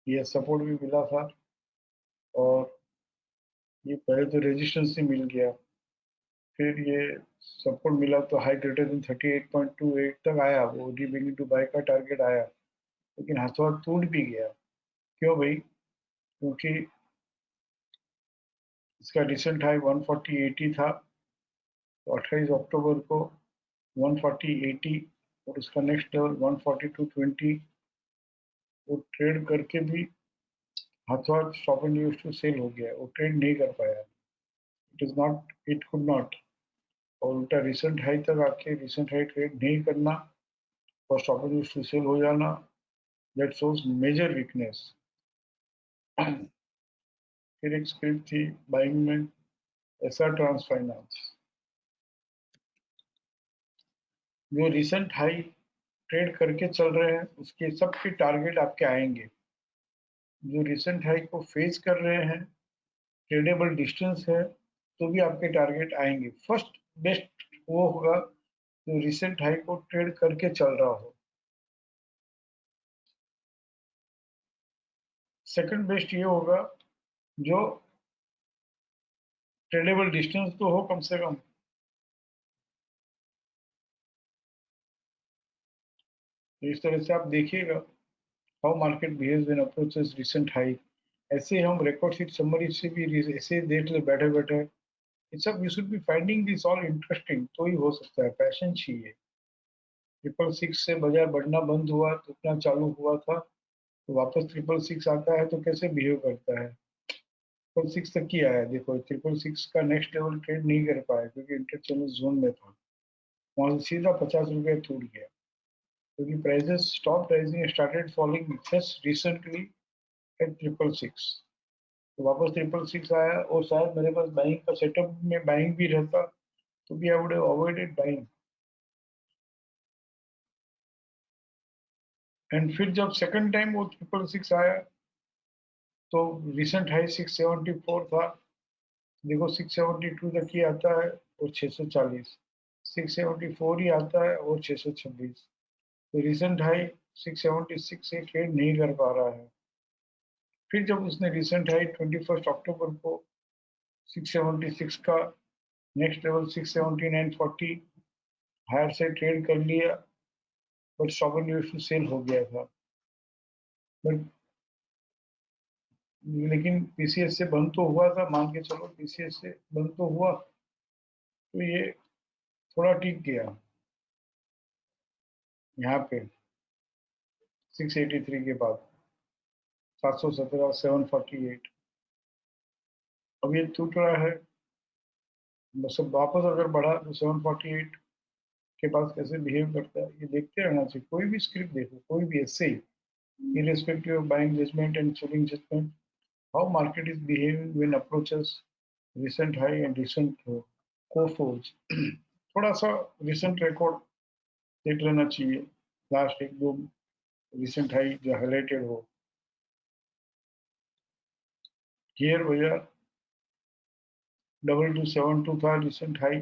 ये सपोर्ट भी मिला था, और ये पहले तो रेजिस्टेंस ही मिल गया, फिर ये सपोर्ट मिला तो हाई ग्रेटर देन 38.28 तक आया, वो डी बिगिन टू बाय का टारगेट आया, लेकिन हाथों हाथ टूट भी गया। क्यों भाई, क्योंकि इसका रिसेंट हाई 140.80 था, तो 28 अक्टूबर को 140.80 और उसका नेक्स्ट लेवल 142.20, वो ट्रेड करके भी हाथों हाथ stop and use to sell हो गया, वो ट्रेड नहीं कर पाया, it is not, it could not. और उल्टा रिसेंट हाई तक आके रिसेंट हाई ट्रेड नहीं करना और stop and use to sell हो जाना, दैट शोज मेजर वीकनेस। फिर एक स्क्रिप्ट थी बाइंग में, एसआर ट्रांस फाइनेंस, जो रिसेंट हाई ट्रेड करके चल रहे हैं उसके सबके टारगेट आपके आएंगे। जो रिसेंट हाई को फेस कर रहे हैं, ट्रेडेबल डिस्टेंस है, तो भी आपके टारगेट आएंगे। फर्स्ट बेस्ट वो होगा जो रिसेंट हाई को ट्रेड करके चल रहा हो। सेकंड बेस्ट ये होगा जो ट्रेडेबल डिस्टेंस तो हो कम से कम। इस तरह से आप देखिएगा how market behaves when approaches recent high. ऐसे हम रिकॉर्ड शीट समरी से भी ऐसे देख ले बैठे बैठे। It's up, you should be finding this all interesting, तो ही हो सकता है, पैशन चाहिए। 666 से बाजार बढ़ना बंद हुआ तो इतना चालू हुआ था, तो वापस 666 आता है तो कैसे बिहेव करता है। 666 तक ही आया, देखो 666 का नेक्स्ट लेवल ट्रेड नहीं कर पाया क्योंकि इंटरचेंज जोन में था, वहां से सीधा 50 रुपये टूट गया क्योंकि prices stop rising, started falling just recently eight 666। तो वापस 666 आया, और शायद मेरे पास बाइंग का सेटअप में बाइंग भी रहता तो भी I would have avoided buying. And फिर जब सेकंड टाइम वो 666 आया तो रिसेंट हाई 674 था, देखो 672 तक ही आता है और 640, 674 ही आता है और 626। तो रिसेंट हाई 676 से ट्रेड नहीं कर पा रहा है। फिर जब उसने रिसेंट हाई 21 अक्टूबर को 676 का नेक्स्ट लेवल 679.40 हायर से ट्रेड कर लिया, but stop and use to sell हो गया था। बट लेकिन पीसीएस से बंद तो हुआ था, मान के चलो पीसीएस से बंद तो हुआ, तो ये थोड़ा टिक गया यहाँ पे 683 के बाद 717 748। अब ये टूट रहा है, बस अब वापस अगर बढ़ा तो 748 के पास कैसे बिहेव करता है ये देखते रहना चाहिए। कोई भी स्क्रिप्ट देखो, कोई भी ऐसे ही, irrespective of buying judgment and selling judgment, how market is behaving when approaches recent high and recent low, co-forge थोड़ा सा रिसेंट रिकॉर्ड देख लेना चाहिए, लास्ट एक दो रिसेंट हाई जो हाईलाइटेड हो। हियर भैया 2272 था रिसेंट हाई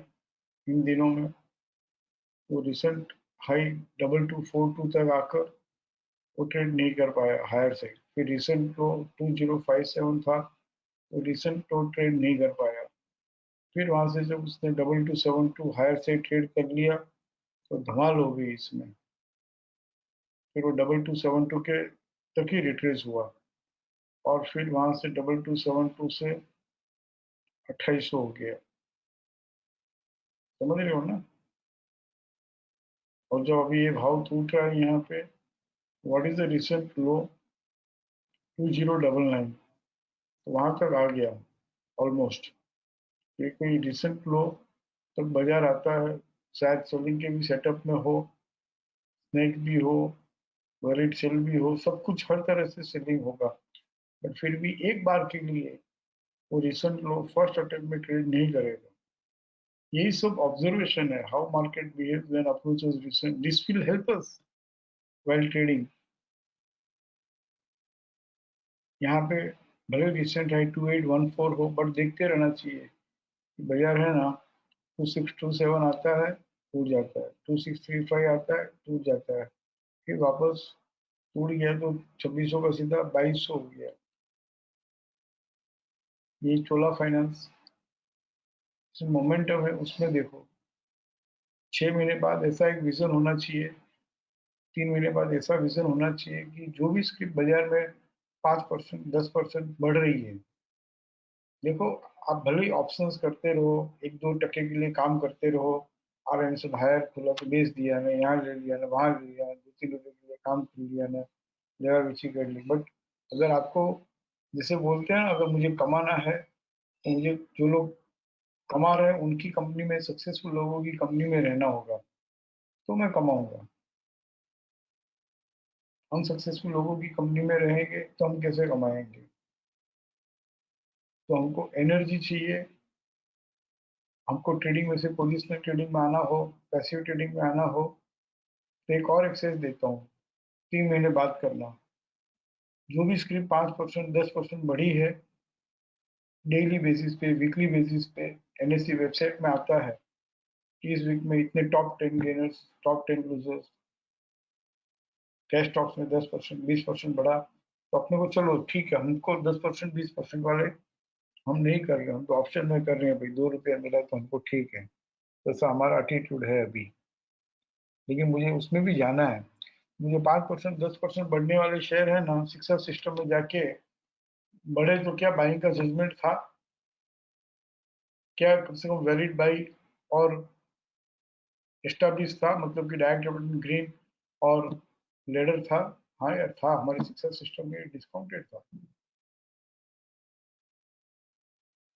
इन दिनों में, वो रिसेंट हाई 2242 तक आकर वो ट्रेड नहीं कर पाया हायर से। फिर रिसेंट लो 2057 था, तो रिसेंट लो ट्रेड नहीं कर पाया। फिर वहां से जब उसने 2272 हायर से ट्रेड कर लिया तो धमाल हो गई इसमें। फिर वो 2272 के तक ही रिट्रेस हुआ, और फिर वहां से 2272 से 2800 हो गया, समझ रहे हो ना। और जब अभी ये भाव टूट रहा है यहाँ पे, व्हाट इज द रिसेंट लो 2099, तो वहां तक आ गया ऑलमोस्ट। ये कोई रिसेंट लो तक बाजार आता है, शायद सेलिंग के भी सेटअप में हो, स्नैक भी हो, वैलिड सेल भी हो, सब कुछ हर तरह से सेलिंग होगा। बट फिर भी एक बार के लिए वो रिसेंट लो फर्स्ट अटेम्प्ट में ट्रेड नहीं करेगा। यही सब ऑब्जर्वेशन है, how market behaves when approaches recent, this will help us while trading. यहाँ पे भले रिसेंट हाई 2814 हो, बट देखते रहना चाहिए। बाजार है ना, 2627 आता है टूट जाता है, 2635 आता है टूट जाता है, फिर वापस टूट गया तो 2600 का सीधा 2200 हो गया। ये चोला फाइनेंस मोमेंटम है, उसमें देखो 6 महीने बाद ऐसा एक विजन होना चाहिए, 3 महीने बाद ऐसा विजन होना चाहिए कि जो भी स्क्रिप्ट बाजार में 5% 10% बढ़ रही है, देखो आप भले ही ऑप्शंस करते रहो, 1-2 टके के लिए काम करते रहो, आर से हायर खुला तो बेच दिया ना, यहाँ ले लिया ना, वहां ले लिया ना, 2-3 रुपए के लिए काम कर लिया ना, जगह बेची कर ली। बट अगर आपको, जैसे बोलते हैं अगर मुझे कमाना है तो मुझे जो लोग कमा रहे हैं उनकी कंपनी में, सक्सेसफुल लोगों की कंपनी में रहना होगा, तो मैं कमाऊंगा। अनसक्सेसफुल लोगों की कंपनी में रहेंगे तो हम कैसे कमाएंगे। तो हमको एनर्जी चाहिए, हमको ट्रेडिंग में से पोजिशनल ट्रेडिंग में आना हो, पैसिव ट्रेडिंग में आना हो, तो एक और एक्सेस देता हूँ, 3 महीने बाद करना। जो भी स्क्रिप्ट 5% 10% बढ़ी है डेली बेसिस पे, वीकली बेसिस पे NSE वेबसाइट में आता है कि इस वीक में इतने top 10 gainers, top 10 losers, cash stocks में 10% 20% बढ़ा, तो अपने को चलो ठीक है, हमको 10% 20% वाले हम नहीं कर रहे, हम तो ऑप्शन में कर रहे हैं भाई, 2 रुपया मिला तो हमको ठीक है, वैसा हमारा एटीट्यूड है अभी। लेकिन मुझे उसमें भी जाना है, मुझे 5% 10% बढ़ने वाले शेयर है ना, शिक्षा सिस्टम में जाके बढ़े तो क्या बाइंग का जजमेंट था, क्या कम से कम वैलिड बाई और एस्टाब्लिश था, मतलब कि डायरेक्ट डेबिट ग्रीन और लेडर था। हाँ यार था, हमारे शिक्षा सिस्टम में डिस्काउंटेड था।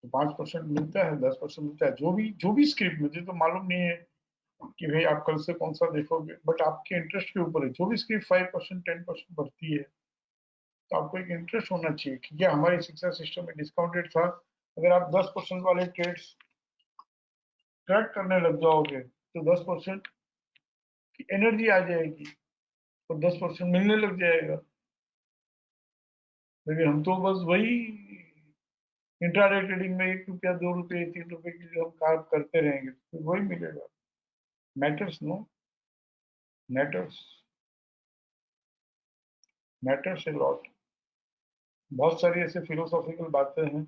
तो 5% मिलता है, 10% मिलता है, जो भी स्क्रिप्ट, मुझे तो मालूम नहीं है कि भाई आप कल से कौन सा देखोगे, बट आपके इंटरेस्ट के ऊपर है। जो भी स्क्रिप्ट 5% 10% बढ़ती है तो आपको एक इंटरेस्ट होना चाहिए कि क्या हमारी शिक्षा सिस्टम में डिस्काउंटेड था। अगर आप 10% वाले ट्रेड्स ट्रैक करने लग जाओगे तो 10% की एनर्जी आ जाएगी और 10% मिलने लग जाएगा। लेकिन हम तो बस वही इंट्राडे ट्रेडिंग में 1 रुपया 2 रुपये 3 रुपये के लिए हम काम करते रहेंगे, तो वही मिलेगा। Matters no, matters matters a lot. बहुत सारी ऐसे फिलोसॉफिकल बातें हैं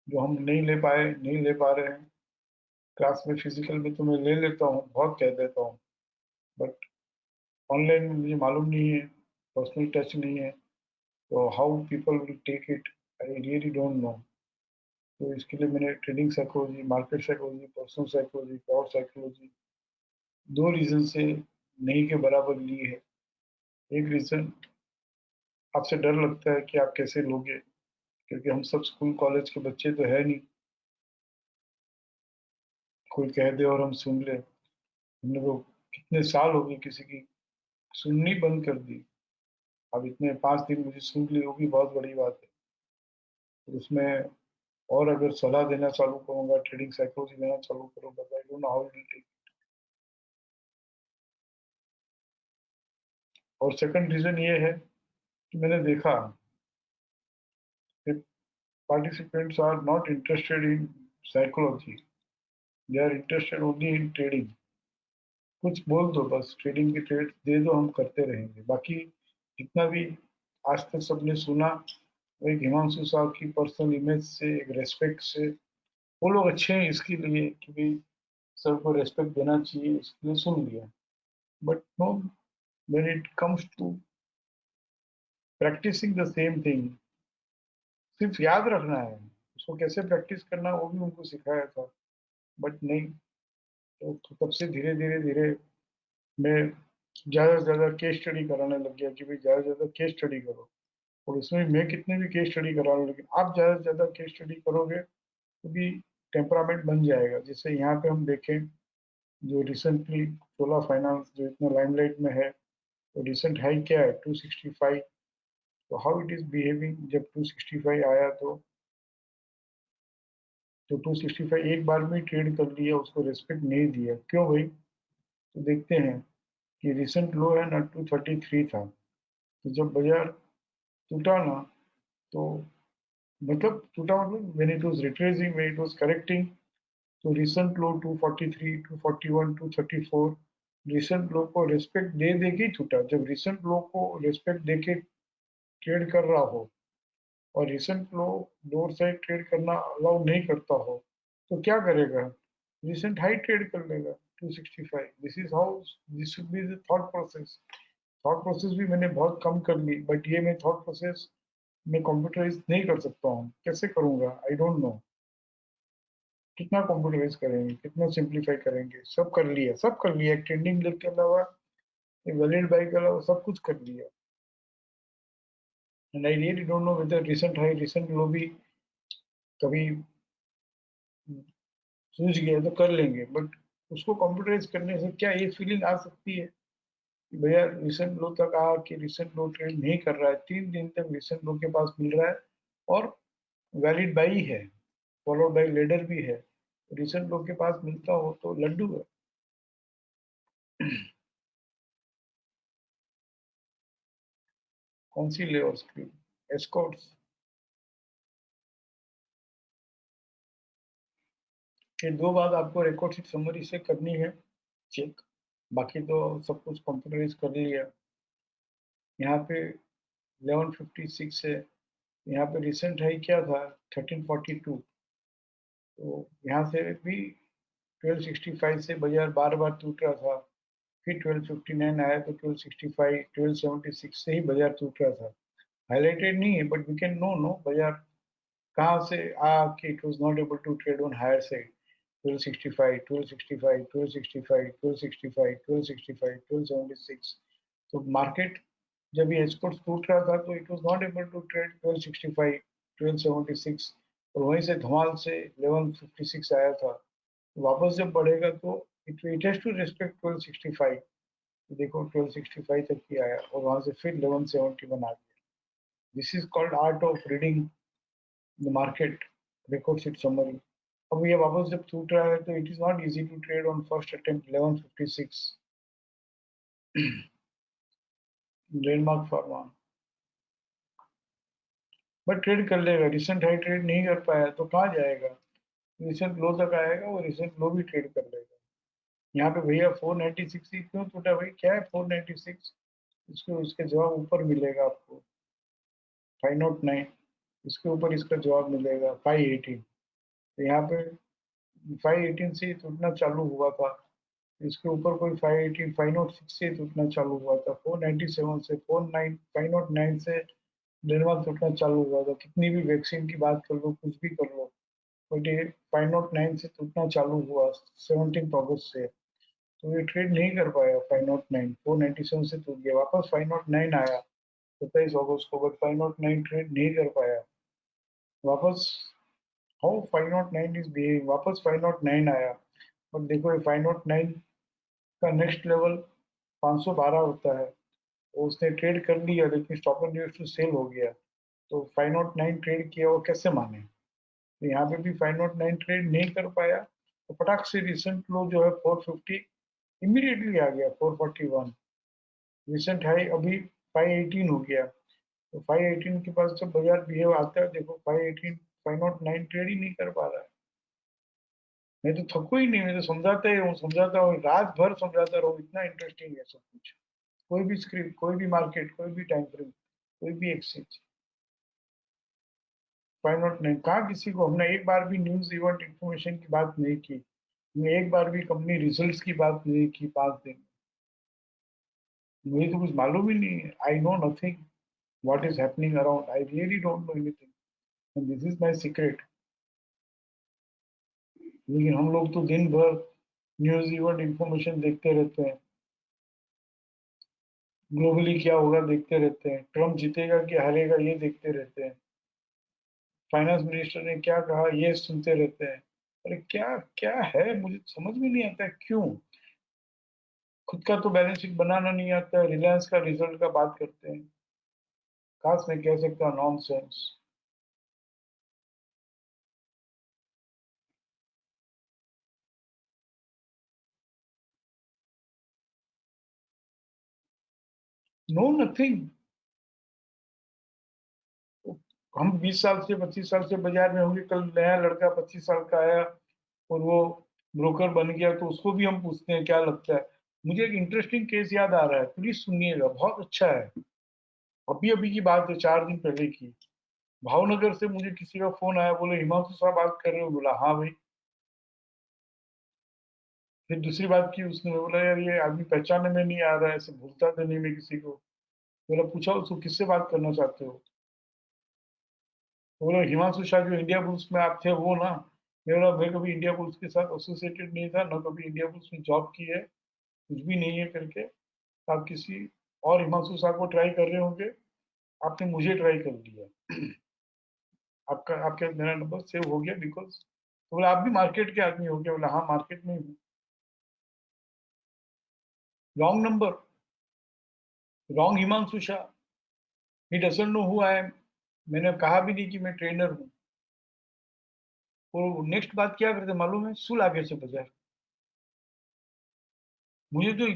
जो हम नहीं ले पाए, नहीं ले पा रहे हैं क्लास में। फिजिकल में तो मैं ले लेता हूँ, बहुत कह देता हूँ, बट ऑनलाइन में मुझे मालूम नहीं है, पर्सनल टच नहीं है, तो how people will take it I really don't know. तो इसके लिए मैंने trading psychology, market psychology, personal psychology, power psychology, 2 reason से नहीं के बराबर ली है। एक रीजन, आपसे डर लगता है कि आप कैसे लोगे, क्योंकि हम सब स्कूल कॉलेज के बच्चे तो है नहीं, कोई कह दे और हम सुन ले। हमने तो कितने साल हो गए किसी की सुननी बंद कर दी, अब इतने 5 दिन मुझे सुन ली, वो भी बहुत बड़ी बात है। तो उसमें और अगर सलाह देना चालू करूंगा, ट्रेडिंग साइकोलॉजी देना चालू करूंगा, I don't know how it will take. और सेकंड रीजन ये है कि मैंने देखा कि participants are not interested in psychology, they are interested only in trading। कुछ बोल दो बस, ट्रेडिंग की ट्रेड दे दो, हम करते रहेंगे। बाकी जितना भी आज तक सबने सुना, वो एक हिमांशु साहब की पर्सनल इमेज से, एक रेस्पेक्ट से, वो लोग अच्छे हैं इसके लिए कि भाई सबको रेस्पेक्ट देना चाहिए, इसके लिए सुन लिया। But no, when it comes to practicing the same thing, सिर्फ याद रखना है, उसको कैसे प्रैक्टिस करना वो भी उनको सिखाया था, बट नहीं। तो तब से धीरे धीरे धीरे मैं ज़्यादा से ज़्यादा केस स्टडी कराने लग गया कि भाई ज़्यादा से ज़्यादा केस स्टडी करो। और उसमें मैं कितने भी केस स्टडी करा लूँ, लेकिन आप ज़्यादा से ज़्यादा केस स्टडी करोगे तो भी टेम्परामेंट बन जाएगा। जैसे यहाँ पे हम देखें, जो रिसेंटली चोला फाइनेंस जो इतना लाइमलाइट में है, तो रिसेंट हाई क्या है 265। तो हाउ इट इज बिहेविंग, जब 265 आया तो 265 एक बार में ट्रेड कर लिया, उसको रेस्पेक्ट नहीं दिया, क्यों भाई? तो देखते हैं कि रिसेंट लो है ना 233 था, तो जब बाजार टूटा ना, तो मतलब टूटा मतलब when it was retracing, when it was correcting, तो रिसेंट लो 243 241 234, रिसेंट लो को रेस्पेक्ट दे दे के ही टूटा। जब रिसेंट लो को रेस्पेक्ट दे के ट्रेड कर रहा हो और रिसेंट लो लोअर साइड ट्रेड करना अलाउ नहीं करता हो, तो क्या करेगा? रिसेंट हाई ट्रेड कर लेगा 265। This is how this should be the thought process. Thought process भी मैंने बहुत कम कर ली, बट ये मैं थॉट प्रोसेस मैं कंप्यूटराइज नहीं कर सकता हूँ। कैसे करूँगा? आई डोंट नो। कितना कंप्यूटराइज करेंगे, कितना सिंप्लीफाई करेंगे? सब कर लिया, सब कर लिया, ट्रेंडिंग लिख के अलावा, वैलिड बाई के अलावा सब कुछ कर लिया। And I really don't know whether recent high recent low भी कभी सूझ गया तो कर लेंगे, बट उसको कंप्यूटराइज करने से क्या ये फीलिंग आ सकती है कि भैया रिसेंट लो तक आ कि रिसेंट लो ट्रेड नहीं कर रहा है, 3 दिन तक रिसेंट लो के पास मिल रहा है और वैलिड बाई है, फॉलोड बाई लीडर भी है, रिसेंट लो के पास मिलता हो तो लड्डू है। कौन सी ले स्क्रीन? एस्कॉर्ट्स। ये 2 बात आपको रिकॉर्ड शीट समरी से करनी है चेक, बाकी तो सब कुछ कंप्यूटराइज कर लिया। यहाँ पे 1156 है, यहाँ पे रिसेंट हाई क्या था 1342, तो यहाँ से भी 1265 से बाजार बार बार टूट रहा था, फिर 1259 आया तो 1265 1276 से ही बाजार टूट रहा था। हाईलाइटेड नहीं है बट वी कैन नो बाजार कहाँ से कि it was not able to trade on higher side. 1265 1265 1265 1265 1265 1276, तो मार्केट जब ये एक्सपोर्ट टूट रहा था तो it was not able to trade 1265 1276, और वहीं से धमाल से 1156 आया था। वापस जब बढ़ेगा तो इट हैज टू रिस्पेक्ट 1265। देखो 1265 तक ही आया और वहां से फिर 1171 आ गया। This is called art of reading the market record sheet summary. अब ये वापस जब टूट रहा है तो it is not easy to trade on first attempt 1156। Landmark pharma but trade कर लेगा, रिसेंट हाई ट्रेड नहीं कर पाया तो कहाँ जाएगा, रिसेंट लो तक आएगा, वो रिसेंट लो भी ट्रेड कर लेगा। यहाँ पे भैया 496 ही क्यों टूटा भाई, क्या है 496? इसको इसके जवाब ऊपर मिलेगा आपको 509, इसके ऊपर इसका जवाब मिलेगा 518। तो यहाँ पे 518 से टूटना चालू हुआ था, इसके ऊपर कोई 518 506 से टूटना चालू हुआ था, 497 से 49 509 से डेनमार्क टूटना चालू हुआ था। कितनी भी वैक्सीन की बात कर लो, कुछ भी कर लो, बट ये 509 से टूटना चालू हुआ 17 अगस्त से, तो ये ट्रेड नहीं कर पाया। 509 497 से टूट गया, वापस 509 आया 27 अगस्त को, बट 509 ट्रेड नहीं कर पाया वापस। हाउ 509 इज बिहेविंग, वापस 509 आया, बट देखो ये 509 का नेक्स्ट लेवल 512 होता है, तो उसने ट्रेड कर लिया लेकिन stop and use to sell हो गया, तो 509 ट्रेड किया वो कैसे माने। तो यहाँ पे भी 509 ट्रेड नहीं कर पाया, तो फटाक से रिसेंट लो जो है 450 इमीडिएटली आ गया 441, रिसेंट हाई अभी 518 हो गया, तो 518 के पास जब बाजार बिहेव आता है, देखो 518 509 ट्रेड ही नहीं कर पा रहा है। मैं तो थकू ही नहीं, मैं तो समझाता ही हूँ समझाता हूँ, रात भर समझाता रहूँ, इतना इंटरेस्टिंग है सब कुछ। कोई भी स्क्रिप्ट, कोई भी मार्केट, कोई भी टाइम फ्रेम, कोई भी एक्सचेंज। 509 कहाँ किसी को हमने एक बार भी न्यूज इवेंट इंफॉर्मेशन की बात नहीं की, हमने एक बार भी कंपनी रिजल्ट्स की बात नहीं की 5 दिन। मुझे तो कुछ मालूम ही नहीं है, I know nothing what is happening around, I really don't know anything and this is my secret। लेकिन हम लोग तो दिन भर न्यूज इवेंट इंफॉर्मेशन देखते रहते हैं, ग्लोबली क्या होगा देखते रहते हैं, ट्रम्प जीतेगा कि हारेगा ये देखते रहते हैं, फाइनेंस मिनिस्टर ने क्या कहा ये सुनते रहते हैं। अरे क्या क्या है, मुझे समझ में नहीं आता है क्यों। खुद का तो बैलेंस शीट बनाना नहीं आता है, रिलायंस का रिजल्ट का बात करते हैं, खास मैं कह सकता हूँ नॉनसेंस। No nothing. हम 20 साल से 25 साल से बाजार में होंगे, कल नया लड़का 25 साल का आया और वो ब्रोकर बन गया तो उसको भी हम पूछते हैं क्या लगता है। मुझे एक इंटरेस्टिंग केस याद आ रहा है, प्लीज सुनिएगा, बहुत अच्छा है। अभी अभी की बात है, 4 दिन पहले की। भावनगर से मुझे किसी का फोन आया, बोले हिमांशु साहब बात कर रहे हो, बोला हाँ भाई। फिर दूसरी बात की उसने, बोला यार ये आदमी पहचानने में नहीं आ रहा है, ऐसे भूलता तो नहीं मैं किसी को। मेरा पूछा उसको किससे बात करना चाहते हो, तो बोला हिमांशु शाह जो इंडिया बुल्स में आप थे वो ना। मैं कभी इंडिया बुल्स के साथ एसोसिएटेड नहीं था, ना कभी इंडिया बुल्स में जॉब की है, कुछ भी नहीं है करके। आप किसी और हिमांशु शाह को ट्राई कर रहे होंगे, आपने मुझे ट्राई कर लिया। आपका आपके मेरा नंबर सेव हो गया बिकॉज, तो बोला आप भी मार्केट के आदमी हो गया, बोला हाँ मार्केट में हूँ। Wrong number, wrong Himanshu Shah, he doesn't know who I am. मैंने कहा भी नहीं कि मैं ट्रेनर हूँ। और नेक्स्ट बात क्या करते मालूम है, सुल आगे से बाजार। मुझे तो,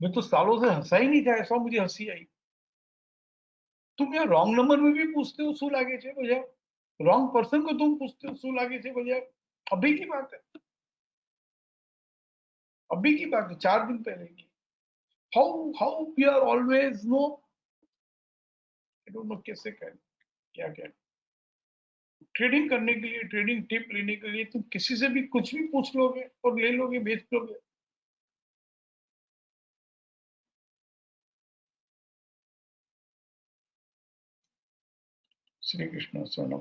मैं तो सालों से हंसा ही नहीं था, ऐसा मुझे हंसी आई। तुम यार रॉन्ग नंबर में भी पूछते हो सुल आगे से बाजार, रॉन्ग पर्सन को तुम पूछते हो सुल आगे से बाजार। अभी की बात है, अभी की बात है, 4 दिन पहले की। How how we are always know, I don't know कैसे कहें, क्या क्या। ट्रेडिंग करने के लिए, ट्रेडिंग टिप लेने के लिए तुम किसी से भी कुछ भी पूछ लोगे और ले लोगे, बेच लोगे। श्री कृष्ण सोनम।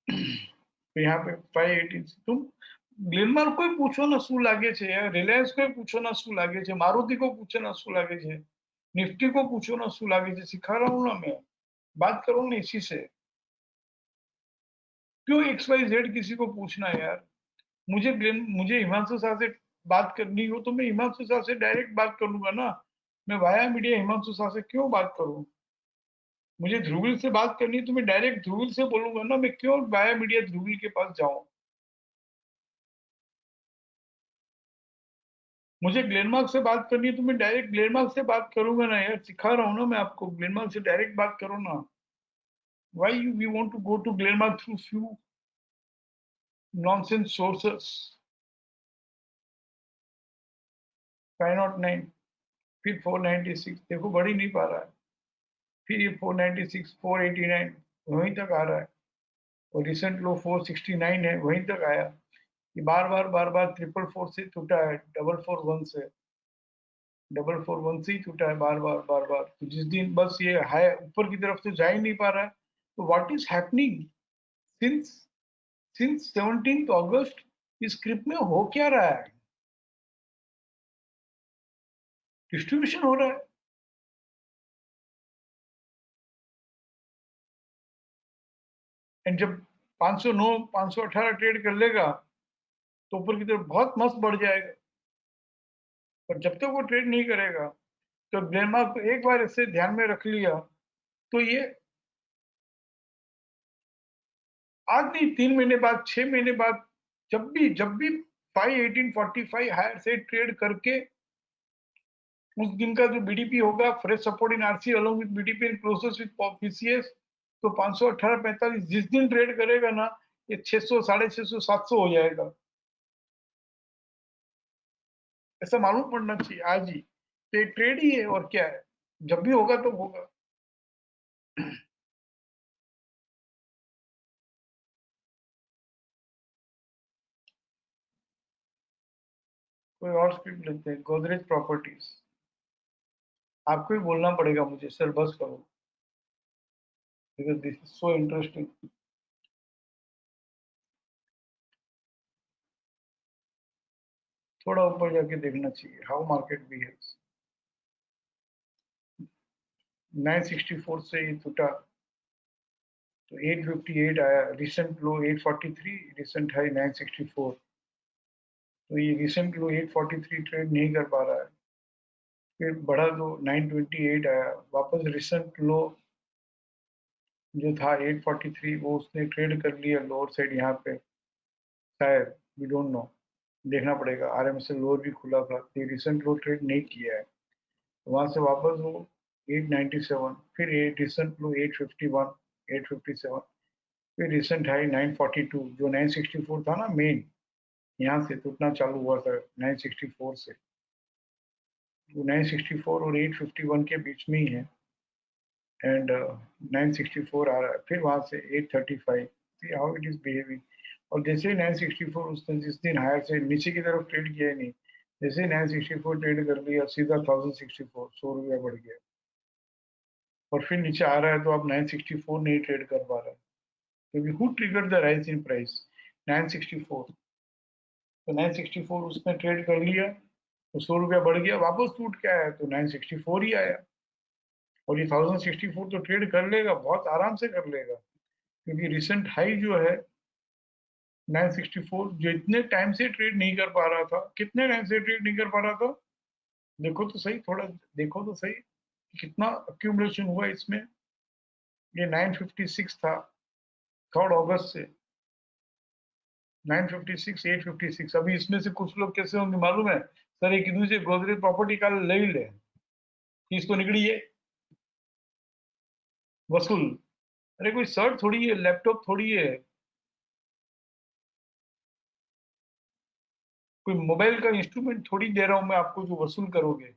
तो यहाँ पे 518 तुम ग्लेनमार्क को ही पूछो ना શું લાગે છે यार, रिलायंस को ही पूछो ना શું લાગે છે, मारुति को पूछो ना શું लागे છે, निफ्टी को पूछो ना શું लागे છે। सिखा रहा हूँ ना मैं, बात करो ना इसी से। क्यों एक्स वाई जेड किसी को पूछना है यार। मुझे हिमांशु शाह से बात करनी हो तो मैं हिमांशु शाह से डायरेक्ट बात कर लूंगा ना। मैं वाया मीडिया हिमांशु शाह से क्यों बात करूं। मुझे ध्रुवील से बात करनी है तो मैं डायरेक्ट ध्रुवील से बोलूंगा ना, मैं क्यों वाया मीडिया ध्रुवील के पास जाऊं। मुझे ग्लेनमार्क से बात करनी है तो मैं डायरेक्ट ग्लेनमार्क से बात करूंगा ना यार। सिखा रहा हूं ना मैं आपको, ग्लेनमार्क से डायरेक्ट बात करो ना। Why we want to go to Glenmark through few nonsense sources. 509, फिर 496, देखो बढ़ ही नहीं पा रहा है। फिर ये 496, 489 वहीं तक आ रहा है, और रिसेंट लो 469 है, वहीं तक आया। ये बार बार 444 से टूटा है, 441 से, 441 से ही टूटा है बार बार। तो जिस दिन बस ये हाई ऊपर की तरफ तो जा ही नहीं पा रहा है। तो what is happening since since 17 अगस्त, इस स्क्रिप्ट में हो क्या रहा है। डिस्ट्रीब्यूशन हो रहा है। एंड जब 509 518 ट्रेड कर लेगा तो ऊपर की तरफ बहुत मस्त बढ़ जाएगा। पर जब तक वो ट्रेड नहीं करेगा, तो ग्लेनमार्क को एक बार इसे ध्यान में रख लिया तो ये आज नहीं, 3 महीने बाद, 6 महीने बाद, जब भी 51845 हायर से ट्रेड करके उस दिन का जो बीडीपी होगा, fresh support in RC along with BDP in process with PCS, तो 518 45 जिस दिन ट्रेड करेगा ना, ये 600 650 700 हो जाएगा। ऐसा मालूम पड़ना चाहिए आज ही। तो ये ट्रेड ही है और क्या है, जब भी होगा तो होगा। कोई और स्क्रिप्ट लेते हैं, गोदरेज प्रॉपर्टीज। आपको ही बोलना पड़ेगा मुझे, सर बस करो, because this is so interesting. थोड़ा ऊपर जाके देखना चाहिए हाउ मार्केट बिहेव्स। 964 से ये टूटा तो 858 आया, रिसेंट लो 843, रिसेंट हाई 964। तो ये रिसेंट लो 843 ट्रेड नहीं कर पा रहा है। फिर बढ़ा तो 928 आया, वापस रिसेंट लो जो था 843 वो उसने ट्रेड कर लिया लोअर साइड यहाँ पे, शायद, वी डोंट नो, देखना पड़ेगा। आरएमएसएल लोअर भी खुला था, तो रिसेंट लो ट्रेड नहीं किया है। वहां से वापस वो 897, फिर रिसेंट लो 851, 857, फिर रिसेंट हाई 942, जो 964 था ना मेन, यहाँ से टूटना चालू हुआ था 964 से। तो 964 और 851 के बीच में ही है, एंड 964 आ रहा है, फिर वहां से 835। See how it is behaving. और जैसे ही 964 उस दिन जिस दिन हायर से नीचे की तरफ ट्रेड किया ही नहीं, जैसे ही 964 ट्रेड कर लिया सीधा 1064, 100 रुपया बढ़ गया। और फिर नीचे आ रहा है तो आप 964 नहीं ट्रेड कर पा रहा है, क्योंकि who trigger the rise in price, 964। तो 964 उसने ट्रेड कर लिया तो 100 रुपया बढ़ गया, वापस टूट के आया तो 964 ही आया। और ये 1064 तो ट्रेड कर लेगा, बहुत आराम से कर लेगा, क्योंकि रिसेंट हाई जो है 964, जो इतने टाइम से ट्रेड नहीं कर पा रहा था, कितने टाइम से ट्रेड नहीं कर पा रहा था, देखो तो सही, थोड़ा देखो तो सही कितना अक्यूमुलेशन हुआ इसमें। ये 956 था 3 अगस्त से, 956, 856। अभी इसमें से कुछ लोग कैसे होंगे मालूम है सर, एक दूसरे गोदरेज प्रॉपर्टी का ले ही ले, इसको निकली है वसूल। अरे कोई शर्ट थोड़ी है, लैपटॉप थोड़ी है, कोई मोबाइल का इंस्ट्रूमेंट थोड़ी दे रहा हूं मैं आपको जो वसूल करोगे।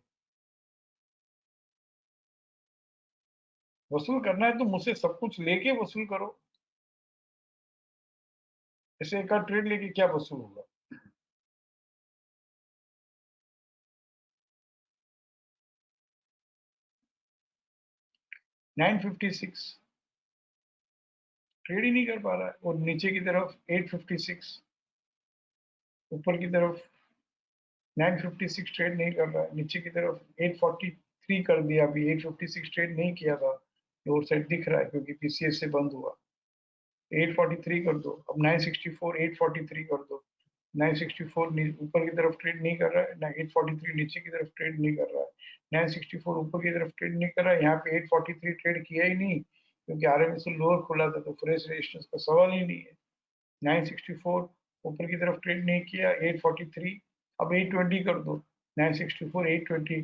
वसूल करना है तो मुझसे सब कुछ लेके वसूल करो। ऐसे एक आध ट्रेड लेके क्या वसूल होगा? 956 ट्रेड ही नहीं कर पा रहा है, और नीचे की तरफ 856, ऊपर की तरफ 956 ट्रेड नहीं कर रहा है, नीचे की तरफ 843 कर दिया, अभी 856 ट्रेड नहीं किया था, लोअर साइड दिख रहा है क्योंकि पीसीएस से बंद हुआ। 843 कर दो, अब 964 843 कर दो। 964 ऊपर की तरफ ट्रेड नहीं कर रहा है ना, 843 नीचे की तरफ ट्रेड नहीं कर रहा है। 964 ऊपर की तरफ ट्रेड नहीं कर रहा है, यहाँ पे 843 ट्रेड किया ही नहीं क्योंकि आरएमएस लोअर खुला था, तो फ्रेश रेजिस्टेंस का सवाल ही नहीं है। 964 ऊपर की तरफ ट्रेड नहीं किया, 843, अब 820 कर दो। 964 820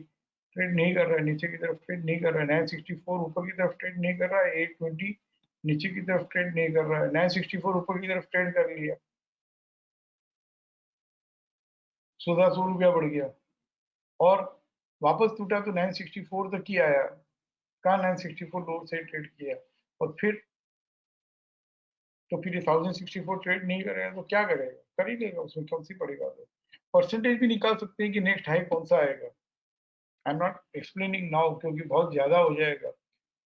ट्रेड नहीं कर रहा है, नीचे की तरफ ट्रेड नहीं कर रहा है। 964 ऊपर की तरफ ट्रेड नहीं कर रहा है, 820 नीचे की तरफ ट्रेड नहीं कर रहा है। 964 ऊपर की तरफ ट्रेड कर लिया, 1400 रुपया बढ़ गया, और वापस टूटा तो 964 तक ही आया। कहाँ 964 लोअर से ट्रेड किया, और फिर ये 1064 ट्रेड नहीं करेगा तो क्या करेगा? कर ही लेगा, उसमें कौन सी बड़ी बात है। परसेंटेज भी निकाल सकते हैं कि नेक्स्ट हाई कौन सा आएगा। I am not explaining now क्योंकि बहुत ज्यादा हो जाएगा।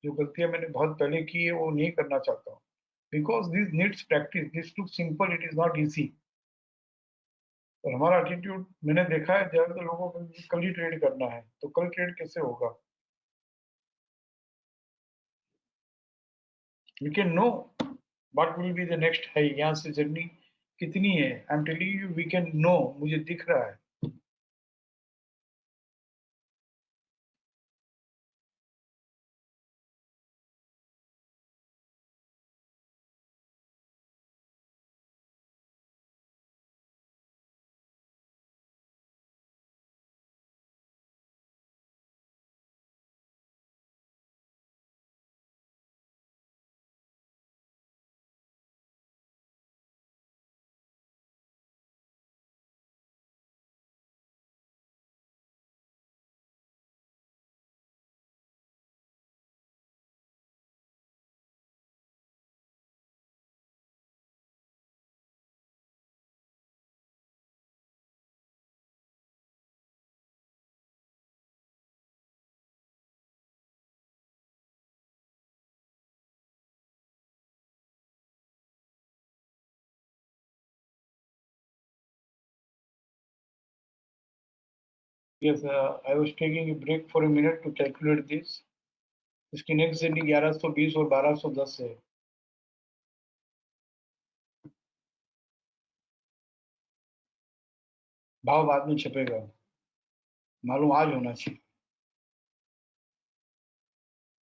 जो गलतियां मैंने बहुत पहले की है वो नहीं करना चाहता हूँ, because this needs practice. This look simple, it is not easy. और हमारा एटीट्यूड मैंने देखा है ज्यादातर लोगों को कि कल ही ट्रेड करना है, तो कल ट्रेड कैसे होगा? We can know what will be the next high, यहाँ से जर्नी कितनी है। I am telling you we can know, मुझे दिख रहा है। Yes, I was taking a break for a minute to calculate this. इसकी नेक्स्ट जर्नी 1120 और 1210 है। भाव बाद में छपेगा, मालूम आज होना चाहिए।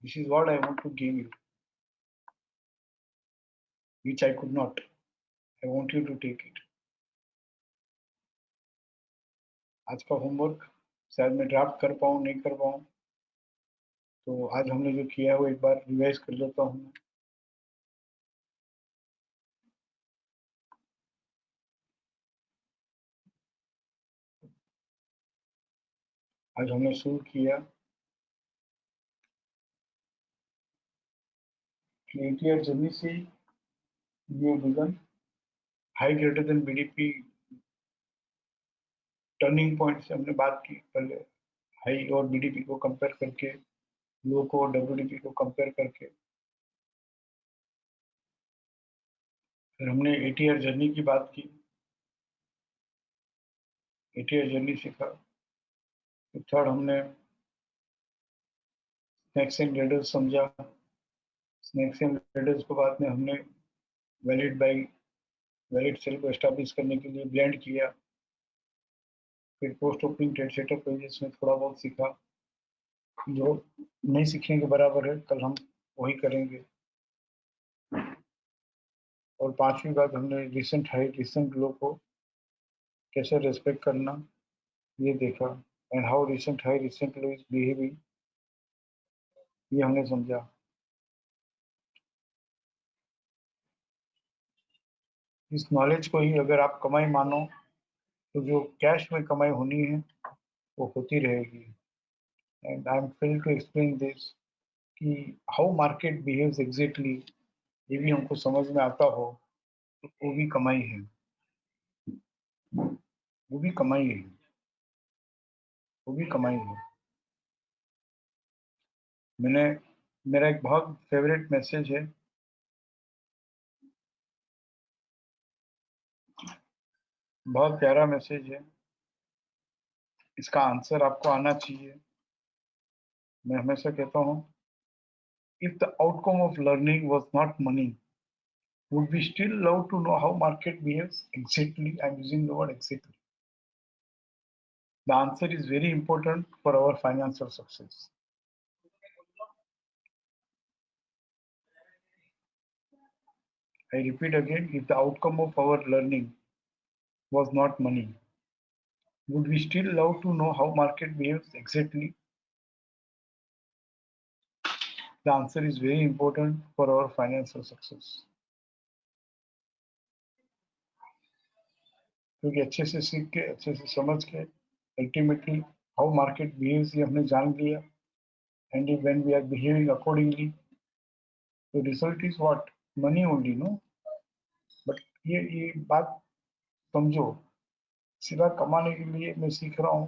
This is what I want to give you, which I could not. I want you to take it. आज का होमवर्क शायद मैं ड्राफ्ट कर पाऊँ नहीं कर पाऊँ, तो आज हमने जो किया है वो एक बार रिवाइज कर लेता हूँ। आज हमने शुरू किया ATR जर्नी से, ये began high greater than BDP turning point से हमने बात की पहले, हाई और बीडीपी को कंपेयर करके, लो को और डब्ल्यूडीपी को कंपेयर करके। फिर हमने ATR जर्नी की बात की, ATR जर्नी सीखा। फिर थर्ड हमने स्नैक्स एंड लेडर्स समझा। स्नैक्स एंड लेडर्स को बाद में हमने वैलिड बाई वैलिड सेल को एस्टैब्लिश करने के लिए ब्लेंड किया। फिर post opening trade setup pages में थोड़ा बहुत सीखा, जो नहीं सीखने के बराबर है, कल हम वही करेंगे। और 5वीं बात हमने रिसेंट हाई रिसेंट लो को कैसे रेस्पेक्ट करना ये देखा, and how recent high recent low is behaving ये हमने समझा। इस नॉलेज को ही अगर आप कमाई मानो तो जो कैश में कमाई होनी है वो होती रहेगी। And I am fail to explain this कि हाउ मार्केट बिहेव्स एग्जैक्टली, ये भी हमको समझ में आता हो तो वो भी कमाई है, वो भी कमाई है, वो भी कमाई है। मैंने मेरा एक बहुत फेवरेट मैसेज है, बहुत प्यारा मैसेज है, इसका आंसर आपको आना चाहिए। मैं हमेशा कहता हूँ, if the outcome of learning was not money, would we still love to know how market behaves? Exactly, I'm using the word exactly. The answer is very important for our financial success. I repeat again, if the outcome of our learning was not money, would we still love to know how market behaves? Exactly. The answer is very important for our financial success. क्योंकि अच्छे से सीख के अच्छे से समझ के अल्टीमेटली हाउ मार्केट बिहेव्स ये हमने जान लिया, and when we are behaving accordingly तो result is what, money only, no. But ये बात समझो, सीधा कमाने के लिए मैं सीख रहा हूँ,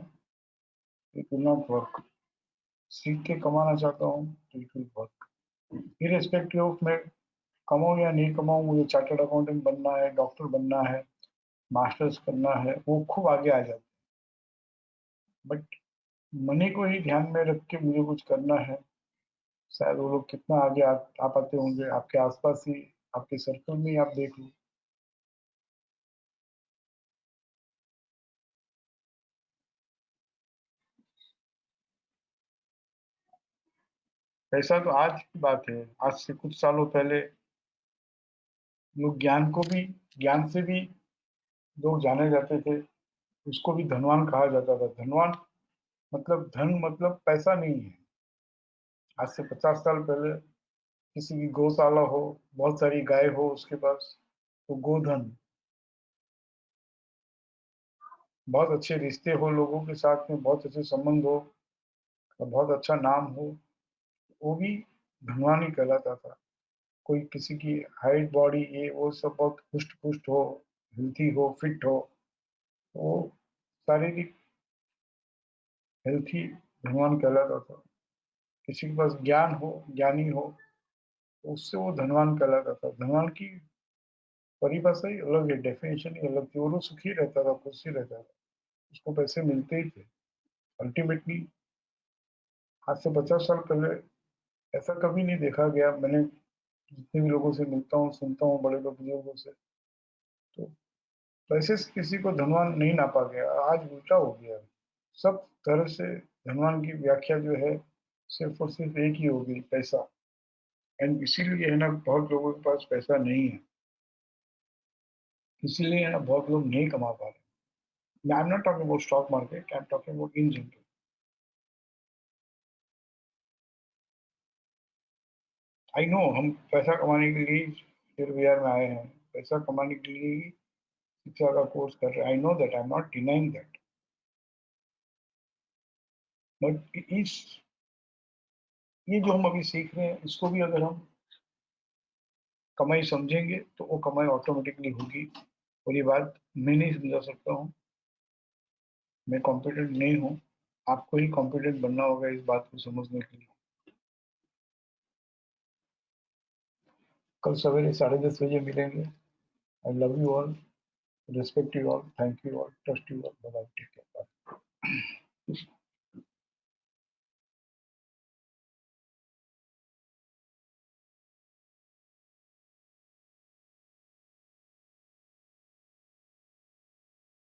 इट विल नॉट वर्क। सीख के कमाना चाहता हूँ तो it will work. Irrespective of मैं कमाऊँ या नहीं कमाऊँ, मुझे चार्टर्ड अकाउंटेंट बनना है, डॉक्टर बनना है, मास्टर्स करना है, वो खूब आगे आ जाते हैं। बट मनी को ही ध्यान में रख के मुझे कुछ करना है, शायद वो लोग कितना आगे आ पाते होंगे। आपके आसपास ही, आपके सर्कल में ही आप देख लो। पैसा तो आज की बात है, आज से कुछ सालों पहले लोग ज्ञान से भी लोग जाने जाते थे, उसको भी धनवान कहा जाता था। धनवान मतलब धन मतलब पैसा नहीं है। आज से 50 साल पहले किसी की गौशाला हो, बहुत सारी गाय हो उसके पास, तो गोधन। बहुत अच्छे रिश्ते हो लोगों के साथ में, बहुत अच्छे संबंध हो और बहुत अच्छा नाम हो, वो भी धनवान ही कहलाता था। कोई किसी की हाइट बॉडी ये वो सब बहुत पुष्ट पुष्ट हो, हेल्थी हो, फिट हो, वो शारीरिक हेल्थी धनवान कहलाता था। किसी के पास ज्ञान हो, ज्ञानी हो, तो उससे वो धनवान कहलाता था। धनवान की परिभाषा ही अलग है, डेफिनेशन ही अलग थी। वो लोग सुखी रहता था, खुश ही रहता था, उसको पैसे मिलते ही थे अल्टीमेटली। आज से 50 साल पहले ऐसा कभी नहीं देखा गया। मैंने जितने भी लोगों से मिलता हूँ, सुनता हूँ, बड़े बड़े बुजुर्गों से, तो पैसे से किसी को धनवान नहीं नापा गया। आज उल्टा हो गया, सब तरह से धनवान की व्याख्या जो है सिर्फ और सिर्फ एक ही हो गई, पैसा। एंड इसीलिए है ना, बहुत लोगों के पास पैसा नहीं है, इसीलिए है ना बहुत लोग नहीं कमा पा रहे। I am not talking about stock market, I am talking about in general. I know हम पैसा कमाने के लिए फिर बिहार में आए हैं, पैसा कमाने के लिए ही शिक्षा का कोर्स कर रहे हैं। I know that, I am not denying that. But ये जो हम अभी सीख रहे हैं, इसको भी अगर हम कमाई समझेंगे तो वो कमाई ऑटोमेटिकली होगी। और ये बात मैं नहीं समझा सकता हूँ, मैं कॉम्पिटेंट नहीं हूँ। आपको ही कॉम्पिटेंट बनना होगा इस बात को समझने के लिए। कल सवेरे 10:30 बजे मिलेंगे। I love you all, respect you all, thank you all, trust you all, bye bye, take care, bye.